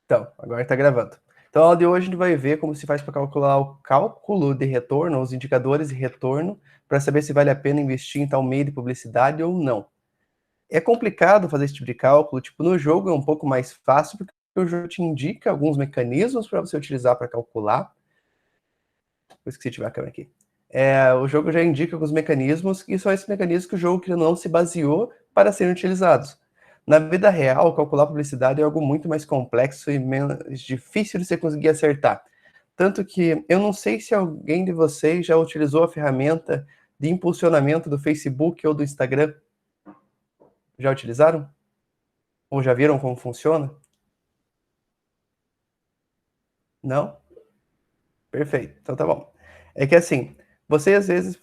Então, agora está gravando. Então, a aula de hoje a gente vai ver como se faz para calcular o cálculo de retorno, os indicadores de retorno, para saber se vale a pena investir em tal meio de publicidade ou não. É complicado fazer esse tipo de cálculo, tipo, no jogo é um pouco mais fácil, porque o jogo te indica alguns mecanismos para você utilizar para calcular. Eu esqueci de ativar a câmera aqui. O jogo já indica alguns mecanismos, e são esses mecanismos que o jogo que não se baseou para serem utilizados. Na vida real, calcular publicidade é algo muito mais complexo e menos difícil de você conseguir acertar. Tanto que eu não sei se alguém de vocês já utilizou a ferramenta de impulsionamento do Facebook ou do Instagram. Já utilizaram? Ou já viram como funciona? Não? Perfeito. Então tá bom. É que assim, você às vezes...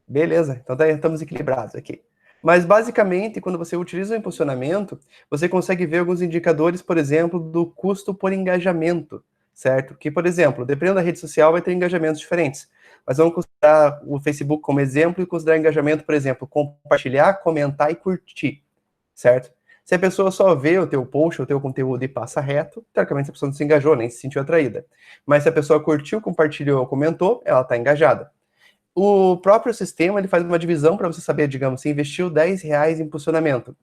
Beleza, então estamos equilibrados aqui. Mas basicamente, quando você utiliza o impulsionamento, você consegue ver alguns indicadores, por exemplo, do custo por engajamento, certo? Que, por exemplo, dependendo da rede social, vai ter engajamentos diferentes. Mas vamos considerar o Facebook como exemplo e considerar engajamento, por exemplo, compartilhar, comentar e curtir, certo? Se a pessoa só vê o teu post, o teu conteúdo e passa reto, teoricamente a pessoa não se engajou, nem se sentiu atraída. Mas se a pessoa curtiu, compartilhou ou comentou, ela está engajada. O próprio sistema ele faz uma divisão para você saber, digamos, se investiu R$ 10 em impulsionamento.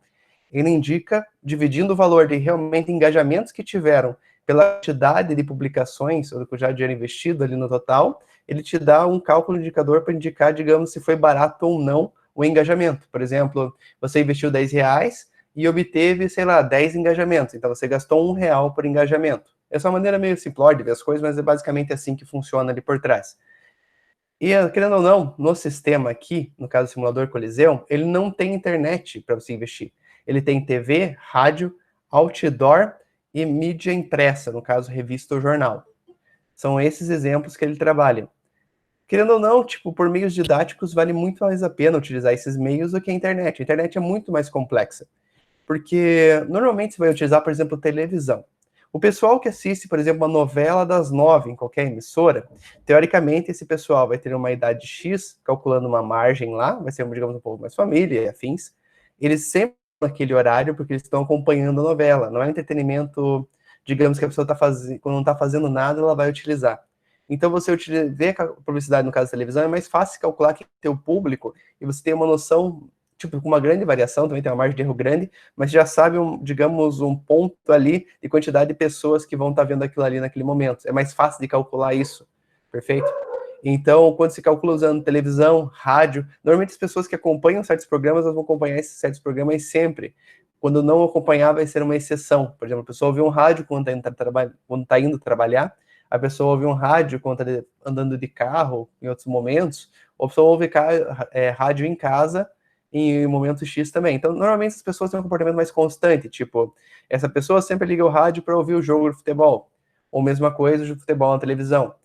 Ele indica, dividindo o valor de realmente engajamentos que tiveram pela quantidade de publicações, ou já dinheiro investido ali no total, ele te dá um cálculo indicador para indicar, digamos, se foi barato ou não o engajamento. Por exemplo, você investiu R$ 10 e obteve, sei lá, 10 engajamentos. Então você gastou R$ 1 por engajamento. Essa é uma maneira meio simplória de ver as coisas, mas é basicamente assim que funciona ali por trás. E, querendo ou não, no sistema aqui, no caso do simulador Coliseu, ele não tem internet para você investir. Ele tem TV, rádio, outdoor e mídia impressa, no caso, revista ou jornal. São esses exemplos que ele trabalha. Querendo ou não, tipo, por meios didáticos, vale muito mais a pena utilizar esses meios do que a internet. A internet é muito mais complexa. Porque normalmente você vai utilizar, por exemplo, televisão. O pessoal que assiste, por exemplo, uma novela das 9 em qualquer emissora, teoricamente esse pessoal vai ter uma idade X, calculando uma margem lá, vai ser, digamos, um pouco mais família e afins. Eles sempre naquele horário porque eles estão acompanhando a novela. Não é entretenimento, digamos, que a pessoa está fazendo, quando não está fazendo nada, ela vai utilizar. Então você vê a publicidade no caso da televisão, é mais fácil calcular que tem o público e você tem uma noção, tipo, com uma grande variação, também tem uma margem de erro grande, mas já sabe, digamos, um ponto ali de quantidade de pessoas que vão estar vendo aquilo ali naquele momento. É mais fácil de calcular isso, perfeito? Então, quando se calcula usando televisão, rádio, normalmente as pessoas que acompanham certos programas, elas vão acompanhar esses certos programas sempre. Quando não acompanhar, vai ser uma exceção. Por exemplo, a pessoa ouve um rádio quando está indo trabalhar, a pessoa ouve um rádio quando está andando de carro, em outros momentos, ou a pessoa ouve rádio em casa, em momento X também. Então, normalmente as pessoas têm um comportamento mais constante, tipo, essa pessoa sempre liga o rádio para ouvir o jogo de futebol, ou mesma coisa de futebol na televisão.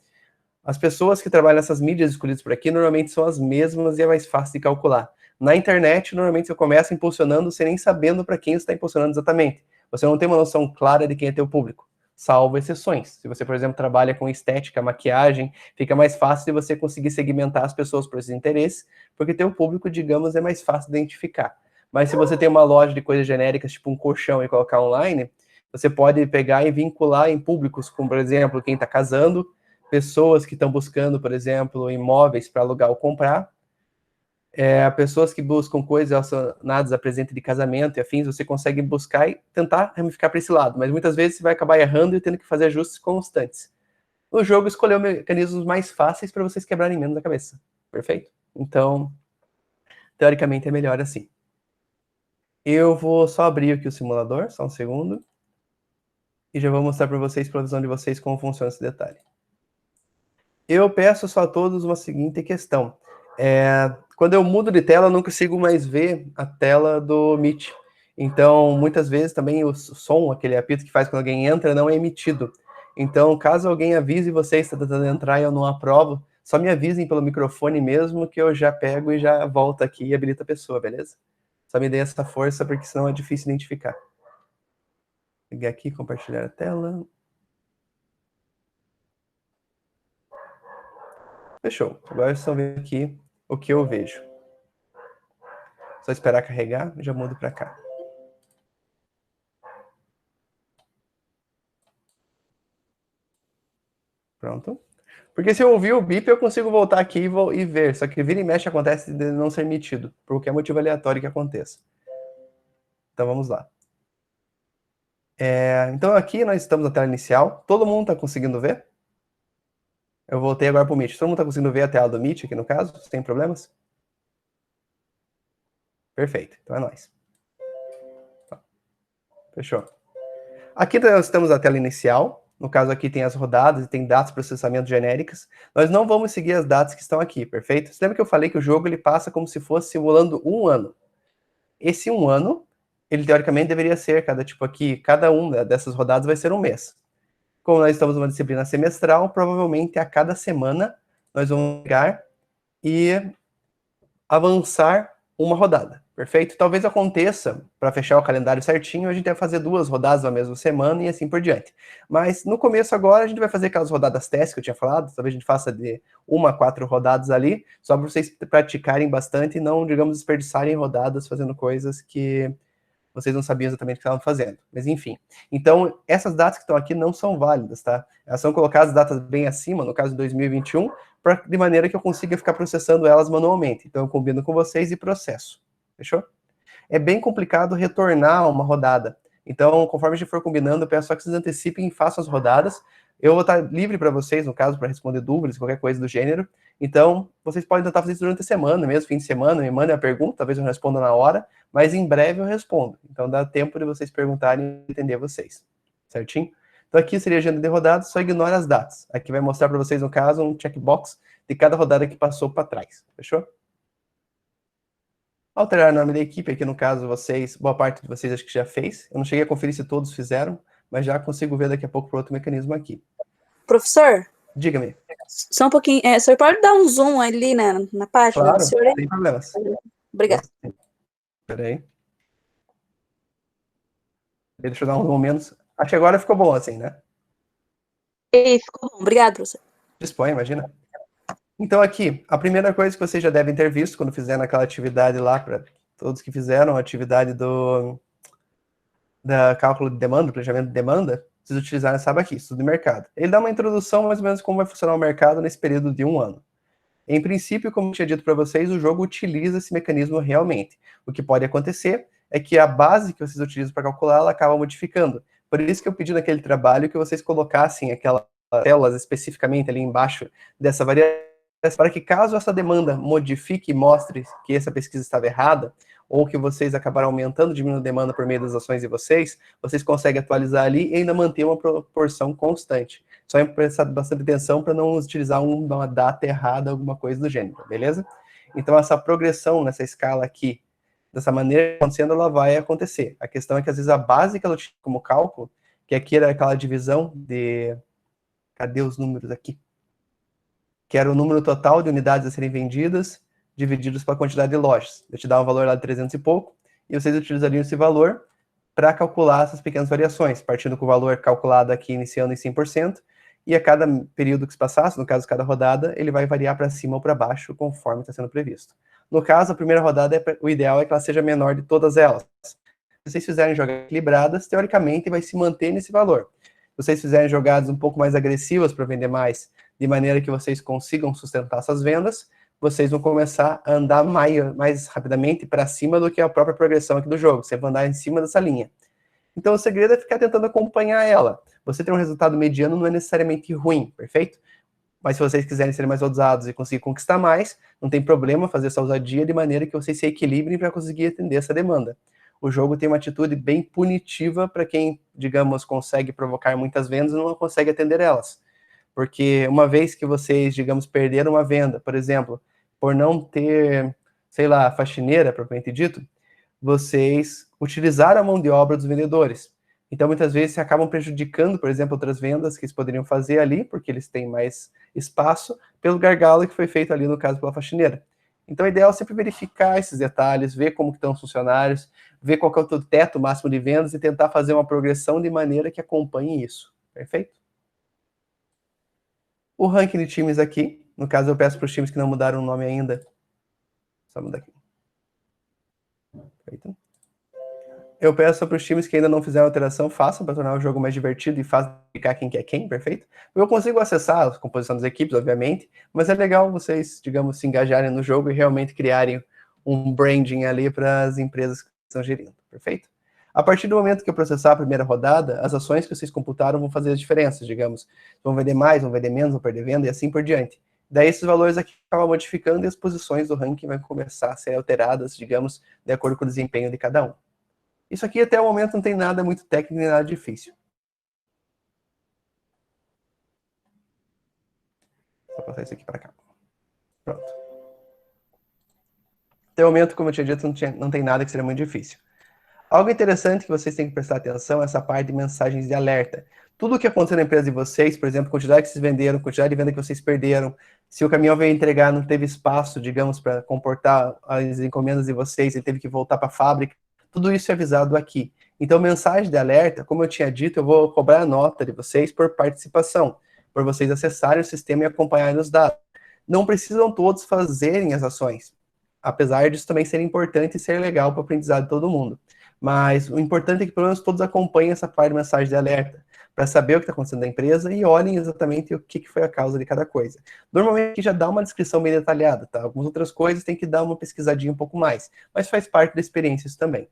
As pessoas que trabalham nessas mídias escolhidas por aqui normalmente são as mesmas e é mais fácil de calcular. Na internet, normalmente você começa impulsionando sem nem sabendo para quem você está impulsionando exatamente. Você não tem uma noção clara de quem é teu público, salvo exceções. Se você, por exemplo, trabalha com estética, maquiagem, fica mais fácil de você conseguir segmentar as pessoas por esses interesses, porque teu público, digamos, é mais fácil de identificar. Mas se você tem uma loja de coisas genéricas, tipo um colchão, e colocar online, você pode pegar e vincular em públicos, como, por exemplo, quem está casando, pessoas que estão buscando, por exemplo, imóveis para alugar ou comprar, pessoas que buscam coisas relacionadas a presente de casamento e afins, você consegue buscar e tentar ramificar para esse lado, mas muitas vezes você vai acabar errando e tendo que fazer ajustes constantes. O jogo escolheu mecanismos mais fáceis para vocês quebrarem menos a cabeça, perfeito? Então, teoricamente é melhor assim. Eu vou só abrir aqui o simulador, só um segundo, e já vou mostrar para vocês, pela visão de vocês, como funciona esse detalhe. Eu peço só a todos uma seguinte questão. Quando eu mudo de tela, eu não consigo mais ver a tela do Meet. Então, muitas vezes também o som, aquele apito que faz quando alguém entra, não é emitido. Então, caso alguém avise vocês, está tentando entrar e eu não aprovo, só me avisem pelo microfone mesmo que eu já pego e já volto aqui e habilito a pessoa, beleza? Só me dê essa força, porque senão é difícil identificar. Vou ligar aqui, compartilhar a tela. Fechou. Agora vocês estão vendo aqui o que eu vejo. Só esperar carregar, já mudo para cá. Pronto. Porque se eu ouvir o bip, eu consigo voltar aqui e ver. Só que vira e mexe acontece de não ser emitido, por qualquer motivo aleatório que aconteça. Então vamos lá. Então aqui nós estamos na tela inicial. Todo mundo está conseguindo ver? Eu voltei agora para o Meet. Todo mundo está conseguindo ver a tela do Meet aqui no caso? Sem problemas? Perfeito. Então é nóis. Fechou. Aqui nós temos a tela inicial. No caso aqui tem as rodadas e tem datas de processamento genéricas. Nós não vamos seguir as datas que estão aqui, perfeito? Você lembra que eu falei que o jogo ele passa como se fosse simulando um ano? Esse um ano, ele teoricamente deveria ser, cada uma dessas rodadas vai ser um mês. Como nós estamos numa disciplina semestral, provavelmente a cada semana nós vamos pegar e avançar uma rodada, perfeito? Talvez aconteça, para fechar o calendário certinho, a gente vai fazer 2 rodadas na mesma semana e assim por diante. Mas no começo agora, a gente vai fazer aquelas rodadas teste que eu tinha falado, talvez a gente faça de 1 a 4 rodadas ali, só para vocês praticarem bastante e não, digamos, desperdiçarem rodadas fazendo coisas que vocês não sabiam exatamente o que estavam fazendo. Mas enfim. Então, essas datas que estão aqui não são válidas, tá? Elas são colocadas datas bem acima, no caso de 2021, de maneira que eu consiga ficar processando elas manualmente. Então, eu combino com vocês e processo. Fechou? É bem complicado retornar uma rodada. Então, conforme a gente for combinando, eu peço só que vocês antecipem e façam as rodadas. Eu vou estar livre para vocês, no caso, para responder dúvidas, qualquer coisa do gênero. Então, vocês podem tentar fazer isso durante a semana, mesmo fim de semana, me mandem a pergunta, talvez eu não responda na hora, mas em breve eu respondo. Então, dá tempo de vocês perguntarem e entender vocês. Certinho? Então, aqui seria a agenda de rodadas, só ignora as datas. Aqui vai mostrar para vocês, no caso, um checkbox de cada rodada que passou para trás. Fechou? Alterar o nome da equipe, aqui no caso vocês, boa parte de vocês acho que já fez. Eu não cheguei a conferir se todos fizeram, mas já consigo ver daqui a pouco por outro mecanismo aqui. Professor? Diga-me. Só um pouquinho. O senhor pode dar um zoom ali na página Claro, do senhor? sem problemas. Obrigada. Espera aí. Deixa eu dar um zoom menos. Acho que agora ficou bom assim, né? E ficou bom. Obrigado, professor. Dispõe, imagina. Então aqui, a primeira coisa que vocês já devem ter visto quando fizeram aquela atividade lá, para todos que fizeram a atividade da cálculo de demanda, planejamento de demanda, vocês utilizaram essa aba aqui, estudo de mercado. Ele dá uma introdução mais ou menos como vai funcionar o mercado nesse período de um ano. Em princípio, como eu tinha dito para vocês, o jogo utiliza esse mecanismo realmente. O que pode acontecer é que a base que vocês utilizam para calcular, ela acaba modificando. Por isso que eu pedi naquele trabalho que vocês colocassem aquelas telas especificamente ali embaixo dessa variação, para que caso essa demanda modifique e mostre que essa pesquisa estava errada, ou que vocês acabaram aumentando, diminuindo a demanda por meio das ações de vocês conseguem atualizar ali e ainda manter uma proporção constante. Só prestar bastante atenção para não utilizar uma data errada, alguma coisa do gênero, beleza? Então, essa progressão nessa escala aqui, dessa maneira acontecendo, ela vai acontecer. A questão é que, às vezes, a base que ela utiliza como cálculo, que aqui era aquela divisão de... Cadê os números aqui? Que era o número total de unidades a serem vendidas, divididos pela quantidade de lojas. Eu te dava um valor lá de 300 e pouco, e vocês utilizariam esse valor para calcular essas pequenas variações, partindo com o valor calculado aqui, iniciando em 100%, e a cada período que se passasse, no caso, cada rodada, ele vai variar para cima ou para baixo, conforme está sendo previsto. No caso, a primeira rodada, o ideal é que ela seja menor de todas elas. Se vocês fizerem jogadas equilibradas, teoricamente vai se manter nesse valor. Se vocês fizerem jogadas um pouco mais agressivas para vender mais, de maneira que vocês consigam sustentar essas vendas, vocês vão começar a andar mais rapidamente para cima do que a própria progressão aqui do jogo. Você vai andar em cima dessa linha. Então, o segredo é ficar tentando acompanhar ela. Você ter um resultado mediano não é necessariamente ruim, perfeito? Mas se vocês quiserem ser mais ousados e conseguir conquistar mais, não tem problema fazer essa ousadia de maneira que vocês se equilibrem para conseguir atender essa demanda. O jogo tem uma atitude bem punitiva para quem, digamos, consegue provocar muitas vendas e não consegue atender elas. Porque uma vez que vocês, digamos, perderam uma venda, por exemplo, por não ter, sei lá, faxineira, propriamente dito, vocês utilizaram a mão de obra dos vendedores. Então, muitas vezes, se acabam prejudicando, por exemplo, outras vendas que eles poderiam fazer ali, porque eles têm mais espaço, pelo gargalo que foi feito ali, no caso, pela faxineira. Então, o ideal é sempre verificar esses detalhes, ver como estão os funcionários, ver qual é o teto máximo de vendas e tentar fazer uma progressão de maneira que acompanhe isso. Perfeito? O ranking de times aqui, no caso eu peço para os times que não mudaram o nome ainda, só mudar aqui. Perfeito. eu peço para os times que ainda não fizeram alteração, façam para tornar o jogo mais divertido e fácil de ficar quem quer quem, perfeito? Eu consigo acessar a composição das equipes, obviamente, mas é legal vocês, digamos, se engajarem no jogo e realmente criarem um branding ali para as empresas que estão gerindo, perfeito? A partir do momento que eu processar a primeira rodada, as ações que vocês computaram vão fazer as diferenças, digamos, vão vender mais, vão vender menos, vão perder venda e assim por diante. Daí esses valores aqui acabam modificando e as posições do ranking vão começar a ser alteradas, digamos, de acordo com o desempenho de cada um. Isso aqui até o momento não tem nada muito técnico nem nada difícil. Vou passar isso aqui para cá. Pronto. Até o momento, como eu tinha dito, não tem nada que seja muito difícil. Algo interessante que vocês têm que prestar atenção é essa parte de mensagens de alerta. Tudo o que aconteceu na empresa de vocês, por exemplo, quantidade que vocês venderam, quantidade de venda que vocês perderam, se o caminhão veio entregar, não teve espaço, digamos, para comportar as encomendas de vocês, ele teve que voltar para a fábrica, tudo isso é avisado aqui. Então, mensagem de alerta, como eu tinha dito, eu vou cobrar a nota de vocês por participação, por vocês acessarem o sistema e acompanharem os dados. Não precisam todos fazerem as ações, apesar disso também ser importante e ser legal para o aprendizado de todo mundo. Mas o importante é que pelo menos todos acompanhem essa parte de mensagem de alerta, para saber o que está acontecendo na empresa e olhem exatamente o que foi a causa de cada coisa. Normalmente já dá uma descrição bem detalhada, tá? Algumas outras coisas tem que dar uma pesquisadinha um pouco mais, mas faz parte da experiência isso também.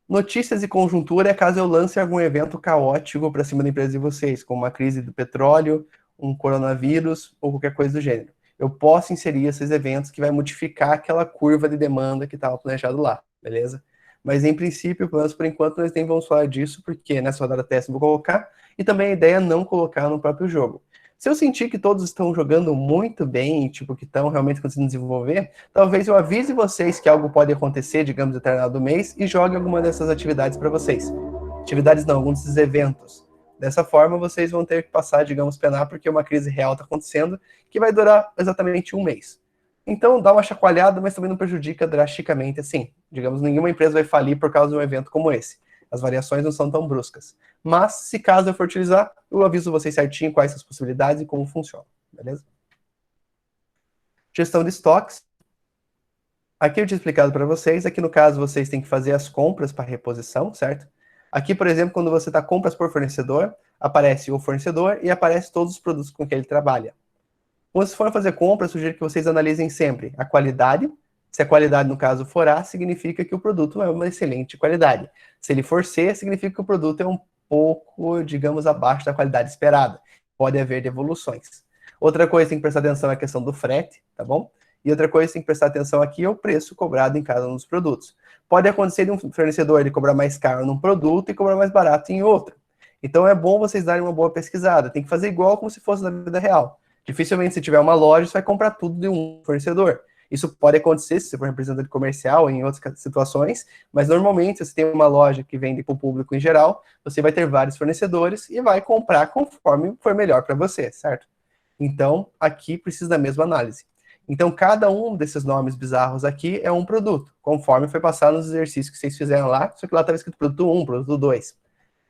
Notícias e conjuntura é caso eu lance algum evento caótico para cima da empresa de vocês, como uma crise do petróleo, um coronavírus ou qualquer coisa do gênero. Eu posso inserir esses eventos que vai modificar aquela curva de demanda que estava planejado lá, beleza? Mas em princípio, pelo menos por enquanto, nós nem vamos falar disso, porque nessa rodada teste eu vou colocar, e também a ideia é não colocar no próprio jogo. Se eu sentir que todos estão jogando muito bem, tipo, que estão realmente conseguindo desenvolver, talvez eu avise vocês que algo pode acontecer, digamos, no determinado mês, e jogue alguma dessas atividades para vocês. Atividades não, alguns desses eventos. Dessa forma, vocês vão ter que passar, digamos, penar, porque uma crise real está acontecendo, que vai durar exatamente um mês. Então, dá uma chacoalhada, mas também não prejudica drasticamente assim. Digamos, nenhuma empresa vai falir por causa de um evento como esse. As variações não são tão bruscas. Mas, se caso eu for utilizar, eu aviso vocês certinho quais são as possibilidades e como funciona, beleza? Gestão de estoques. Aqui eu tinha explicado para vocês, aqui no caso vocês têm que fazer as compras para reposição, certo? Aqui, por exemplo, quando você está compras por fornecedor, aparece o fornecedor e aparece todos os produtos com que ele trabalha. Quando vocês forem fazer compras, sugiro que vocês analisem sempre a qualidade. Se a qualidade, no caso, for A, significa que o produto é uma excelente qualidade. Se ele for C, significa que o produto é um pouco, digamos, abaixo da qualidade esperada. Pode haver devoluções. Outra coisa que tem que prestar atenção é a questão do frete, tá bom? E outra coisa que tem que prestar atenção aqui é o preço cobrado em cada um dos produtos. Pode acontecer de um fornecedor ele cobrar mais caro num produto e cobrar mais barato em outro. Então é bom vocês darem uma boa pesquisada. Tem que fazer igual como se fosse na vida real. Dificilmente, se tiver uma loja, você vai comprar tudo de um fornecedor. Isso pode acontecer se você for representante comercial em outras situações, mas normalmente, se você tem uma loja que vende para o público em geral, você vai ter vários fornecedores e vai comprar conforme for melhor para você, certo? Então, aqui precisa da mesma análise. Então, cada um desses nomes bizarros aqui é um produto, conforme foi passado nos exercícios que vocês fizeram lá, só que lá estava escrito produto 1, produto 2.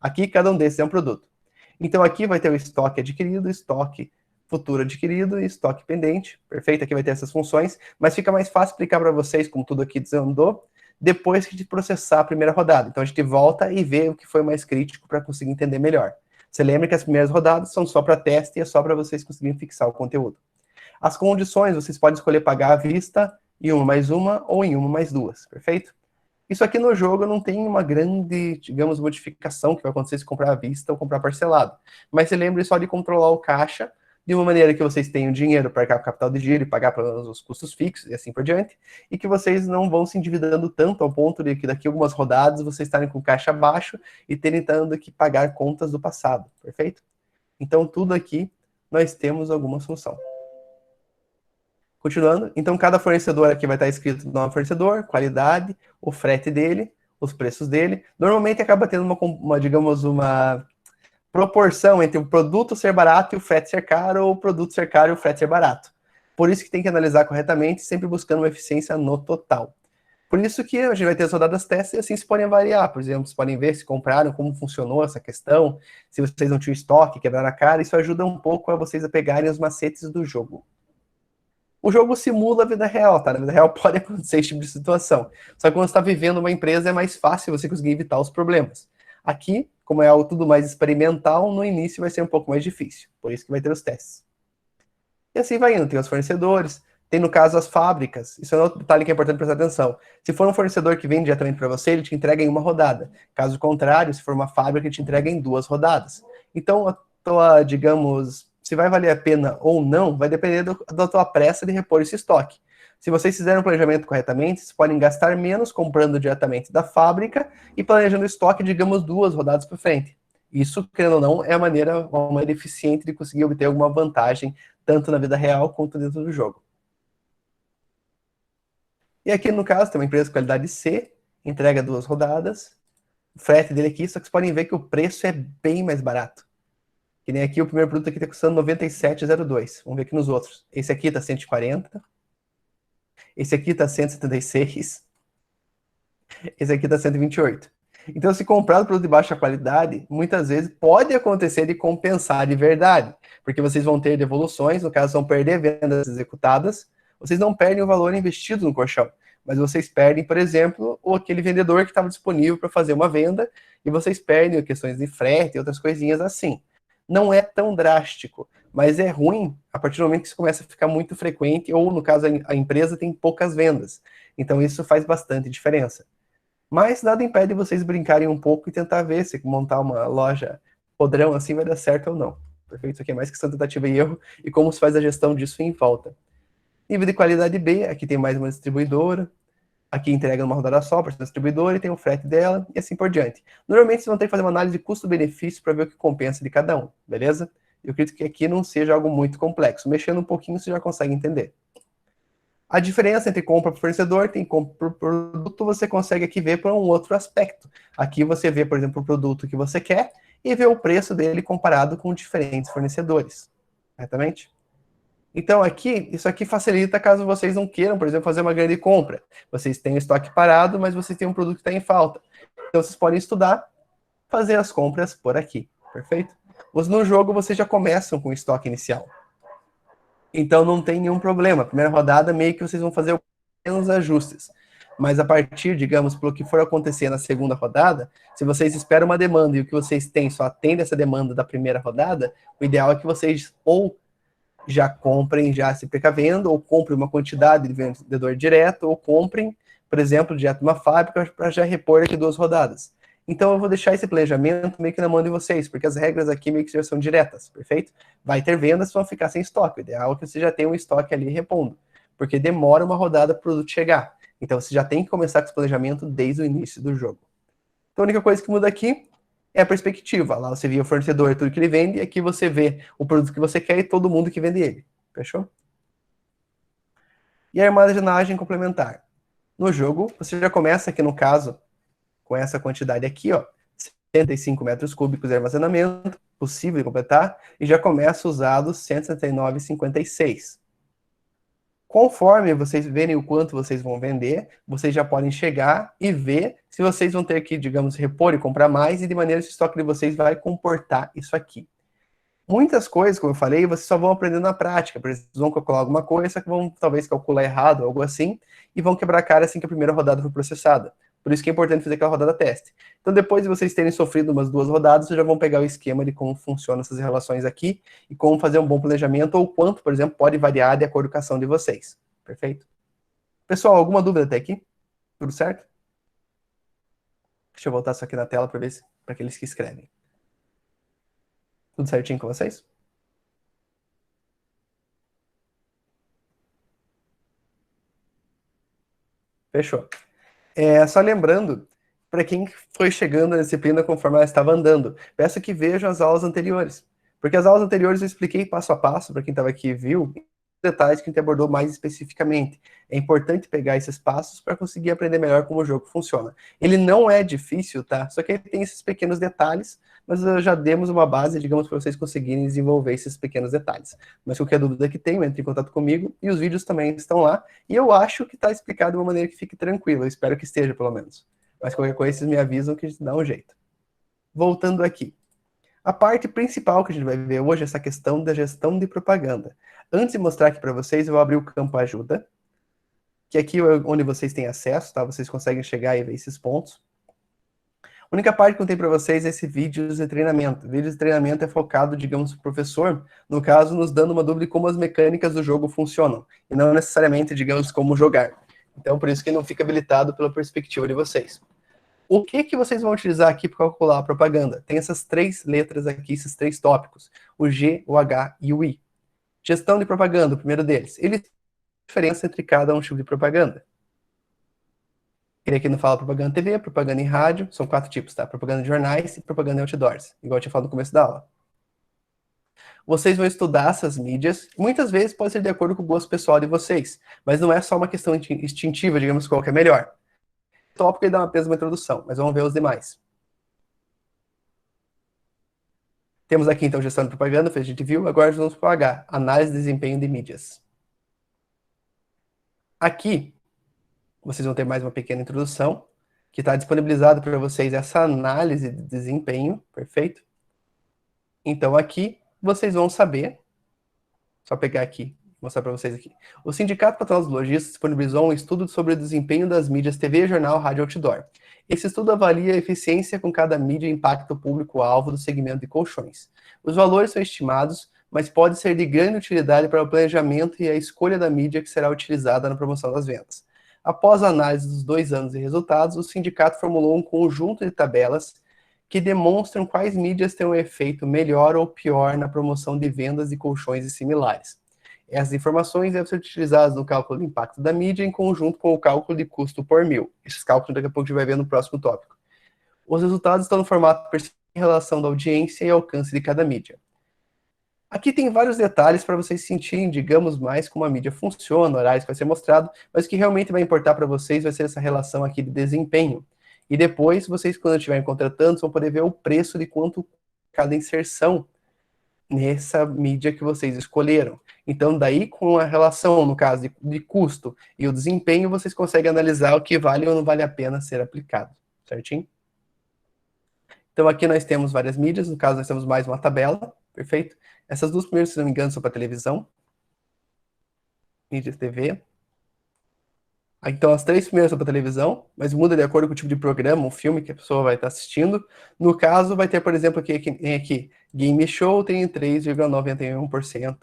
Aqui, cada um desses é um produto. Então, aqui vai ter o estoque adquirido, estoque futuro adquirido e estoque pendente. Perfeito, aqui vai ter essas funções, mas fica mais fácil explicar para vocês, como tudo aqui desandou, depois que a gente processar a primeira rodada. Então, a gente volta e vê o que foi mais crítico para conseguir entender melhor. Você lembra que as primeiras rodadas são só para teste e é só para vocês conseguirem fixar o conteúdo. As condições, vocês podem escolher pagar à vista em uma mais uma ou em uma mais duas, perfeito? Isso aqui no jogo não tem uma grande, digamos, modificação que vai acontecer se comprar à vista ou comprar parcelado. Mas se lembre só de controlar o caixa de uma maneira que vocês tenham dinheiro para pagar o capital de giro e pagar para os custos fixos e assim por diante, e que vocês não vão se endividando tanto ao ponto de que daqui a algumas rodadas vocês estarem com caixa baixo e tendo que pagar contas do passado, perfeito? Então, tudo aqui nós temos alguma solução. Continuando, então cada fornecedor aqui vai estar escrito o nome do fornecedor, qualidade, o frete dele, os preços dele. Normalmente acaba tendo digamos, uma proporção entre o produto ser barato e o frete ser caro, ou o produto ser caro e o frete ser barato. Por isso que tem que analisar corretamente, sempre buscando uma eficiência no total. Por isso que a gente vai ter as rodadas testes e assim se podem variar. Por exemplo, vocês podem ver se compraram, como funcionou essa questão, se vocês não tinham estoque, quebraram a cara, isso ajuda um pouco a vocês a pegarem os macetes do jogo. O jogo simula a vida real, tá? Na vida real pode acontecer esse tipo de situação. Só que quando você está vivendo uma empresa é mais fácil você conseguir evitar os problemas. Aqui, como é algo tudo mais experimental, no início vai ser um pouco mais difícil. Por isso que vai ter os testes. E assim vai indo. Tem os fornecedores, tem no caso as fábricas. Isso é um outro detalhe que é importante prestar atenção. Se for um fornecedor que vende diretamente para você, ele te entrega em uma rodada. Caso contrário, se for uma fábrica, ele te entrega em 2 rodadas. Então, a tua, digamos, se vai valer a pena ou não, vai depender da tua pressa de repor esse estoque. Se vocês fizerem o planejamento corretamente, vocês podem gastar menos comprando diretamente da fábrica e planejando o estoque, digamos, 2 rodadas para frente. Isso, querendo ou não, é a uma maneira eficiente de conseguir obter alguma vantagem, tanto na vida real quanto dentro do jogo. E aqui, no caso, tem uma empresa de qualidade C, entrega 2 rodadas. O frete dele aqui, só que vocês podem ver que o preço é bem mais barato. Que nem aqui, o primeiro produto aqui está custando 97,02. Vamos ver aqui nos outros. Esse aqui está 140. Esse aqui está 176. Esse aqui está 128. Então, se comprar um produto de baixa qualidade, muitas vezes pode acontecer de compensar de verdade. Porque vocês vão ter devoluções, no caso, vão perder vendas executadas. Vocês não perdem o valor investido no colchão, mas vocês perdem, por exemplo, aquele vendedor que estava disponível para fazer uma venda, e vocês perdem questões de frete e outras coisinhas assim. Não é tão drástico, mas é ruim a partir do momento que isso começa a ficar muito frequente, ou no caso a empresa tem poucas vendas. Então isso faz bastante diferença. Mas nada impede vocês brincarem um pouco e tentar ver se montar uma loja podrão assim vai dar certo ou não. Perfeito? Isso aqui é mais questão de tentativa e erro e como se faz a gestão disso em volta. Nível de qualidade B, aqui tem mais uma distribuidora. Aqui entrega numa rodada só para essa distribuidora e tem o frete dela e assim por diante. Normalmente vocês vão ter que fazer uma análise de custo-benefício para ver o que compensa de cada um, beleza? Eu acredito que aqui não seja algo muito complexo. Mexendo um pouquinho você já consegue entender. A diferença entre compra por fornecedor e compra por produto, você consegue aqui ver por um outro aspecto. Aqui você vê, por exemplo, o produto que você quer e vê o preço dele comparado com diferentes fornecedores. Corretamente? Então aqui, isso aqui facilita caso vocês não queiram, por exemplo, fazer uma grande compra. Vocês têm o estoque parado, mas vocês têm um produto que está em falta. Então vocês podem estudar, fazer as compras por aqui. Perfeito? No jogo vocês já começam com o estoque inicial. Então não tem nenhum problema. Primeira rodada, meio que vocês vão fazer pequenos ajustes. Mas a partir, digamos, pelo que for acontecer na segunda rodada, se vocês esperam uma demanda e o que vocês têm só atende essa demanda da primeira rodada, o ideal é que vocês ou já comprem, já se precavendo, ou comprem uma quantidade de vendedor direto, ou comprem, por exemplo, direto de uma fábrica para já repor aqui 2 rodadas. Então eu vou deixar esse planejamento meio que na mão de vocês, porque as regras aqui meio que já são diretas, perfeito? Vai ter vendas, vão ficar sem estoque. O ideal é que você já tenha um estoque ali repondo, porque demora uma rodada para o produto chegar. Então você já tem que começar com esse planejamento desde o início do jogo. Então a única coisa que muda aqui é a perspectiva. Lá você vê o fornecedor, tudo que ele vende, e aqui você vê o produto que você quer e todo mundo que vende ele. Fechou? E a armazenagem complementar. No jogo, você já começa aqui, no caso, com essa quantidade aqui, ó, 75 metros cúbicos de armazenamento, possível de completar, e já começa usado 179,56. Conforme vocês verem o quanto vocês vão vender, vocês já podem chegar e ver se vocês vão ter que, digamos, repor e comprar mais, e de maneira que o estoque de vocês vai comportar isso aqui. Muitas coisas, como eu falei, vocês só vão aprender na prática. Por exemplo, vocês vão calcular alguma coisa, só que vão talvez calcular errado, algo assim, e vão quebrar a cara assim que a primeira rodada for processada. Por isso que é importante fazer aquela rodada teste. Então, depois de vocês terem sofrido umas 2 rodadas, vocês já vão pegar o esquema de como funcionam essas relações aqui e como fazer um bom planejamento, ou quanto, por exemplo, pode variar de acordo com a ação de vocês. Perfeito? Pessoal, alguma dúvida até aqui? Tudo certo? Deixa eu voltar isso aqui na tela para ver para aqueles que escrevem. Tudo certinho com vocês? Fechou. Só lembrando, para quem foi chegando na disciplina conforme ela estava andando, peço que vejam as aulas anteriores. Porque as aulas anteriores eu expliquei passo a passo, para quem estava aqui e viu, detalhes que a gente abordou mais especificamente. É importante pegar esses passos para conseguir aprender melhor como o jogo funciona. Ele não é difícil, tá? Só que ele tem esses pequenos detalhes, mas já demos uma base, digamos, para vocês conseguirem desenvolver esses pequenos detalhes. Mas qualquer dúvida que tenham, entre em contato comigo, e os vídeos também estão lá, e eu acho que está explicado de uma maneira que fique tranquila, eu espero que esteja, pelo menos. Mas qualquer coisa, vocês me avisam que a gente dá um jeito. Voltando aqui. A parte principal que a gente vai ver hoje é essa questão da gestão de propaganda. Antes de mostrar aqui para vocês, eu vou abrir o campo ajuda, que aqui é onde vocês têm acesso, tá? Vocês conseguem chegar e ver esses pontos. A única parte que eu tenho para vocês é esse vídeo de treinamento. O vídeo de treinamento é focado, digamos, para o professor, no caso, nos dando uma dúvida de como as mecânicas do jogo funcionam, e não necessariamente, digamos, como jogar. Então, por isso que não fica habilitado pela perspectiva de vocês. O que que vocês vão utilizar aqui para calcular a propaganda? Tem essas 3 letras aqui, esses 3 tópicos, o G, o H e o I. Gestão de propaganda, o primeiro deles. Ele tem diferença entre cada um tipo de propaganda. Ele aqui não fala propaganda em TV, propaganda em rádio, são 4 tipos, tá? Propaganda de jornais e propaganda em outdoors, igual eu tinha falado no começo da aula. Vocês vão estudar essas mídias, muitas vezes pode ser de acordo com o gosto pessoal de vocês, mas não é só uma questão instintiva, digamos, qual que é melhor. O tópico ele dá apenas uma introdução, mas vamos ver os demais. Temos aqui, então, gestão de propaganda, que a gente viu, agora vamos para o H, análise de desempenho de mídias. Aqui, vocês vão ter mais uma pequena introdução, que está disponibilizado para vocês essa análise de desempenho, perfeito? Então aqui, vocês vão saber, só pegar aqui, mostrar para vocês aqui. O Sindicato Patronal dos Lojistas disponibilizou um estudo sobre o desempenho das mídias TV, jornal, rádio e outdoor. Esse estudo avalia a eficiência com cada mídia e impacta o público-alvo do segmento de colchões. Os valores são estimados, mas pode ser de grande utilidade para o planejamento e a escolha da mídia que será utilizada na promoção das vendas. Após a análise dos 2 anos de resultados, o sindicato formulou um conjunto de tabelas que demonstram quais mídias têm um efeito melhor ou pior na promoção de vendas de colchões e similares. Essas informações devem ser utilizadas no cálculo do impacto da mídia em conjunto com o cálculo de custo por mil. Esses cálculos daqui a pouco a gente vai ver no próximo tópico. Os resultados estão no formato em relação da audiência e alcance de cada mídia. Aqui tem vários detalhes para vocês sentirem, digamos, mais como a mídia funciona, horários que vai ser mostrado, mas o que realmente vai importar para vocês vai ser essa relação aqui de desempenho. E depois, vocês, quando estiverem contratando, vão poder ver o preço de quanto cada inserção nessa mídia que vocês escolheram. Então, daí, com a relação, no caso, de custo e o desempenho, vocês conseguem analisar o que vale ou não vale a pena ser aplicado, certinho? Então, aqui nós temos várias mídias, no caso, nós temos mais uma tabela, perfeito? Essas 2 primeiras, se não me engano, são para televisão, mídia TV. Então, as 3 primeiras são para televisão, mas muda de acordo com o tipo de programa, o filme que a pessoa vai estar assistindo. No caso, vai ter, por exemplo, aqui Game Show tem 3,91%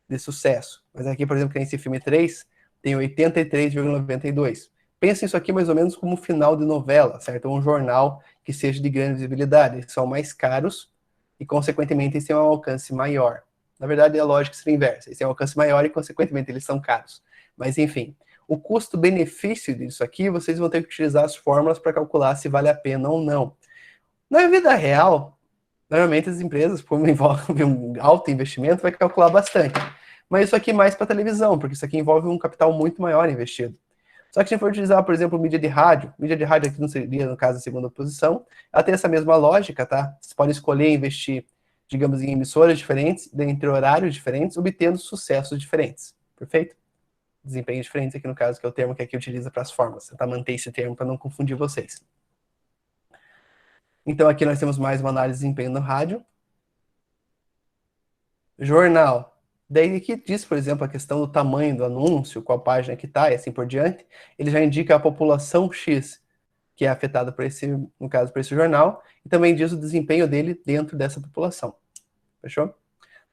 de sucesso. Mas aqui, por exemplo, que esse filme 3 tem 83,92%. Pensa isso aqui mais ou menos como um final de novela, certo? Um jornal que seja de grande visibilidade. Eles são mais caros e, consequentemente, eles têm um alcance maior. Na verdade, a lógica seria inversa. Eles têm um alcance maior e, consequentemente, eles são caros. Mas, enfim, o custo-benefício disso aqui, vocês vão ter que utilizar as fórmulas para calcular se vale a pena ou não. Na vida real, normalmente as empresas, como envolve um alto investimento, vai calcular bastante. Mas isso aqui é mais para televisão, porque isso aqui envolve um capital muito maior investido. Só que se a gente for utilizar, por exemplo, mídia de rádio aqui não seria, no caso, a segunda posição, ela tem essa mesma lógica, tá? Vocês podem escolher investir, digamos, em emissoras diferentes, entre horários diferentes, obtendo sucessos diferentes. Perfeito? Desempenho diferente aqui no caso, que é o termo que aqui utiliza para as formas. Tentar manter esse termo para não confundir vocês. Então aqui nós temos mais uma análise de desempenho no rádio. Jornal. Daí aqui diz, por exemplo, a questão do tamanho do anúncio, qual página que está e assim por diante. Ele já indica a população X que é afetada por esse, no caso, por esse jornal, e também diz o desempenho dele dentro dessa população. Fechou?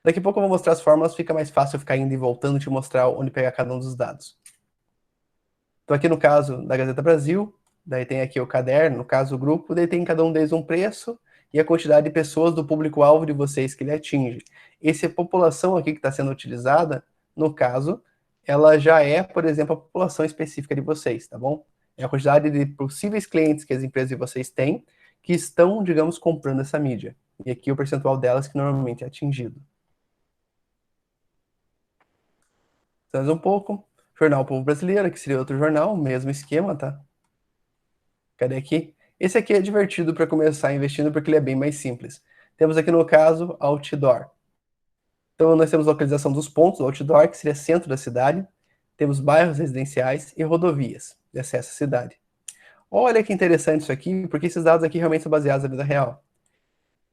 Daqui a pouco eu vou mostrar as fórmulas, fica mais fácil eu ficar indo e voltando e te mostrar onde pegar cada um dos dados. Então aqui no caso da Gazeta Brasil, daí tem aqui o caderno, no caso o grupo, daí tem em cada um deles um preço e a quantidade de pessoas do público-alvo de vocês que ele atinge. Essa população aqui que está sendo utilizada, no caso, ela já é, por exemplo, a população específica de vocês, tá bom? É a quantidade de possíveis clientes que as empresas de vocês têm que estão, digamos, comprando essa mídia. E aqui o percentual delas que normalmente é atingido. Então, um pouco. Jornal Povo Brasileiro, que seria outro jornal, mesmo esquema, tá? Cadê aqui? Esse aqui é divertido para começar investindo porque ele é bem mais simples. Temos aqui no caso outdoor. Então nós temos localização dos pontos outdoor, que seria centro da cidade. Temos bairros residenciais e rodovias de acesso à cidade. Olha que interessante isso aqui, porque esses dados aqui realmente são baseados na vida real.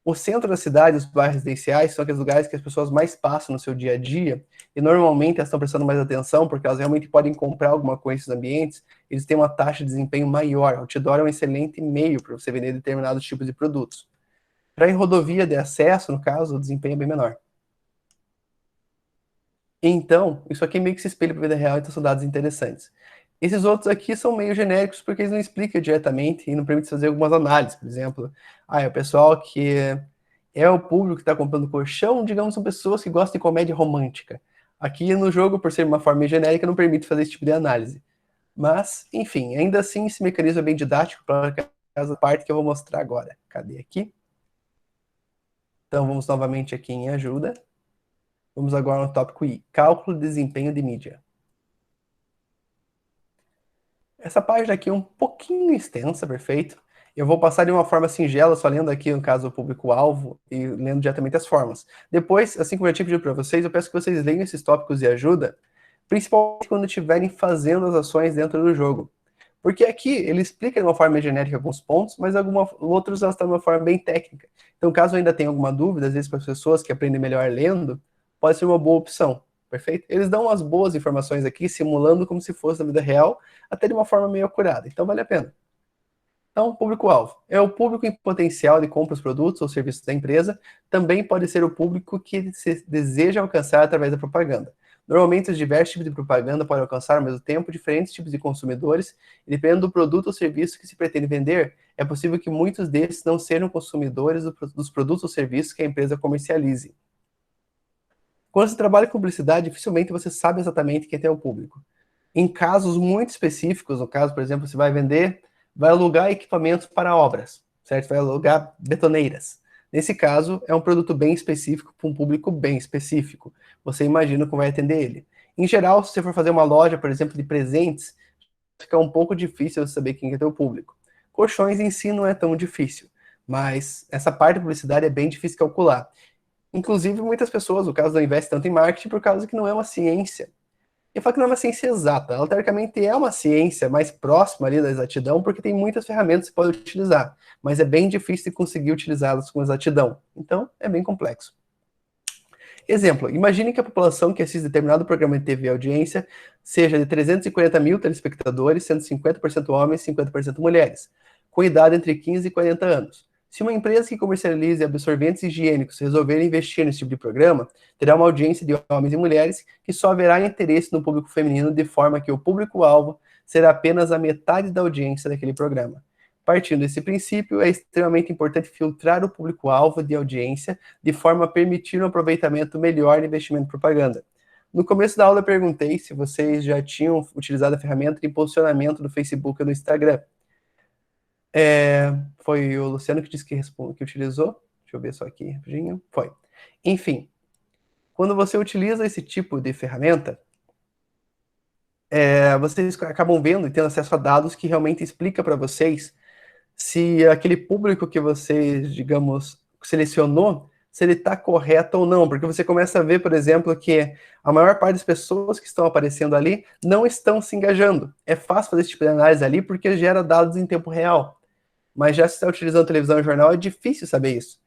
O centro da cidade, os bairros residenciais, são aqueles lugares que as pessoas mais passam no seu dia a dia, e normalmente elas estão prestando mais atenção, porque elas realmente podem comprar alguma coisa nesses ambientes, eles têm uma taxa de desempenho maior. O outdoor é um excelente meio para você vender determinados tipos de produtos. Para em rodovia de acesso, no caso, o desempenho é bem menor. Então, isso aqui meio que se espelha para a vida real, então são dados interessantes. Esses outros aqui são meio genéricos porque eles não explicam diretamente e não permitem fazer algumas análises. Por exemplo, é o pessoal que é o público que está comprando colchão, digamos, são pessoas que gostam de comédia romântica. Aqui no jogo, por ser uma forma genérica, não permite fazer esse tipo de análise. Mas, enfim, ainda assim, esse mecanismo é bem didático para essa parte que eu vou mostrar agora. Cadê aqui? Então, vamos novamente aqui em ajuda. Vamos agora no tópico I, cálculo de desempenho de mídia. Essa página aqui é um pouquinho extensa, perfeito? Eu vou passar de uma forma singela, só lendo aqui, no caso, o público-alvo e lendo diretamente as formas. Depois, assim como eu tinha pedido para vocês, eu peço que vocês leiam esses tópicos de ajuda, principalmente quando estiverem fazendo as ações dentro do jogo. Porque aqui ele explica de uma forma genérica alguns pontos, mas outros elas estão de uma forma bem técnica. Então, caso ainda tenha alguma dúvida, às vezes para as pessoas que aprendem melhor lendo, pode ser uma boa opção, perfeito? Eles dão umas boas informações aqui, simulando como se fosse na vida real, até de uma forma meio acurada, então vale a pena. Então, público-alvo é o público em potencial de compra os produtos ou serviços da empresa, também pode ser o público que se deseja alcançar através da propaganda. Normalmente, os diversos tipos de propaganda podem alcançar ao mesmo tempo diferentes tipos de consumidores, e dependendo do produto ou serviço que se pretende vender, é possível que muitos desses não sejam consumidores dos produtos ou serviços que a empresa comercialize. Quando você trabalha com publicidade, dificilmente você sabe exatamente quem é o público. Em casos muito específicos, no caso, por exemplo, você vai alugar equipamentos para obras, certo? Vai alugar betoneiras. Nesse caso, é um produto bem específico para um público bem específico. Você imagina como vai atender ele. Em geral, se você for fazer uma loja, por exemplo, de presentes, fica um pouco difícil você saber quem é teu público. Colchões em si não é tão difícil, mas essa parte da publicidade é bem difícil de calcular. Inclusive, muitas pessoas, no caso, não investem tanto em marketing por causa que não é uma ciência. Eu falo que não é uma ciência exata. Ela, teoricamente, é uma ciência mais próxima ali da exatidão, porque tem muitas ferramentas que você pode utilizar, mas é bem difícil de conseguir utilizá-las com exatidão. Então, é bem complexo. Exemplo, imagine que a população que assiste determinado programa de TV e audiência seja de 340 mil telespectadores, sendo 50% homens e 50% mulheres, com idade entre 15 e 40 anos. Se uma empresa que comercialize absorventes higiênicos resolver investir nesse tipo de programa, terá uma audiência de homens e mulheres que só haverá interesse no público feminino, de forma que o público-alvo será apenas a metade da audiência daquele programa. Partindo desse princípio, é extremamente importante filtrar o público-alvo de audiência de forma a permitir um aproveitamento melhor do investimento em propaganda. No começo da aula eu perguntei se vocês já tinham utilizado a ferramenta de posicionamento do Facebook e do Instagram. Foi o Luciano que disse que utilizou. Deixa eu ver só aqui rapidinho. Foi. Enfim, quando você utiliza esse tipo de ferramenta, vocês acabam vendo e tendo acesso a dados que realmente explica para vocês se aquele público que você, digamos, selecionou, se ele está correto ou não, porque você começa a ver, por exemplo, que a maior parte das pessoas que estão aparecendo ali não estão se engajando. É fácil fazer esse tipo de análise ali porque gera dados em tempo real. Mas já se está utilizando televisão e jornal, é difícil saber isso.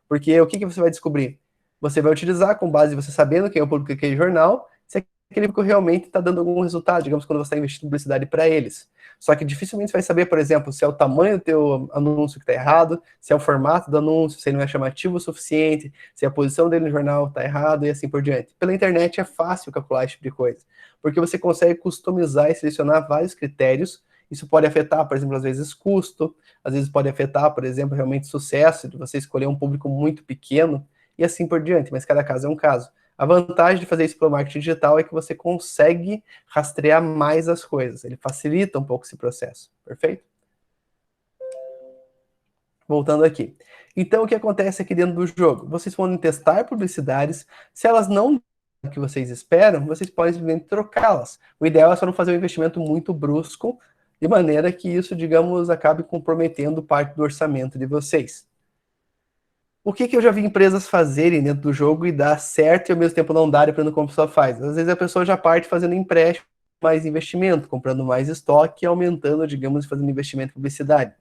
Porque o que você vai descobrir? Você vai utilizar com base em você sabendo quem é o público daquele jornal, se aquele público realmente está dando algum resultado, digamos, quando você está investindo em publicidade para eles. Só que dificilmente você vai saber, por exemplo, se é o tamanho do teu anúncio que está errado, se é o formato do anúncio, se ele não é chamativo o suficiente, se a posição dele no jornal está errado e assim por diante. Pela internet é fácil calcular esse tipo de coisa, porque você consegue customizar e selecionar vários critérios. Isso pode afetar, por exemplo, às vezes custo, às vezes pode afetar, por exemplo, realmente sucesso, de você escolher um público muito pequeno e assim por diante, mas cada caso é um caso. A vantagem de fazer isso pelo marketing digital é que você consegue rastrear mais as coisas. Ele facilita um pouco esse processo. Perfeito? Voltando aqui. Então, o que acontece aqui dentro do jogo? Vocês podem testar publicidades. Se elas não dão o que vocês esperam, vocês podem simplesmente trocá-las. O ideal é só não fazer um investimento muito brusco, de maneira que isso, digamos, acabe comprometendo parte do orçamento de vocês. O que eu já vi empresas fazerem dentro do jogo e dar certo e ao mesmo tempo não dar, dependendo como a pessoa faz? Às vezes a pessoa já parte fazendo empréstimo, mais investimento, comprando mais estoque e aumentando, digamos, fazendo investimento em publicidade.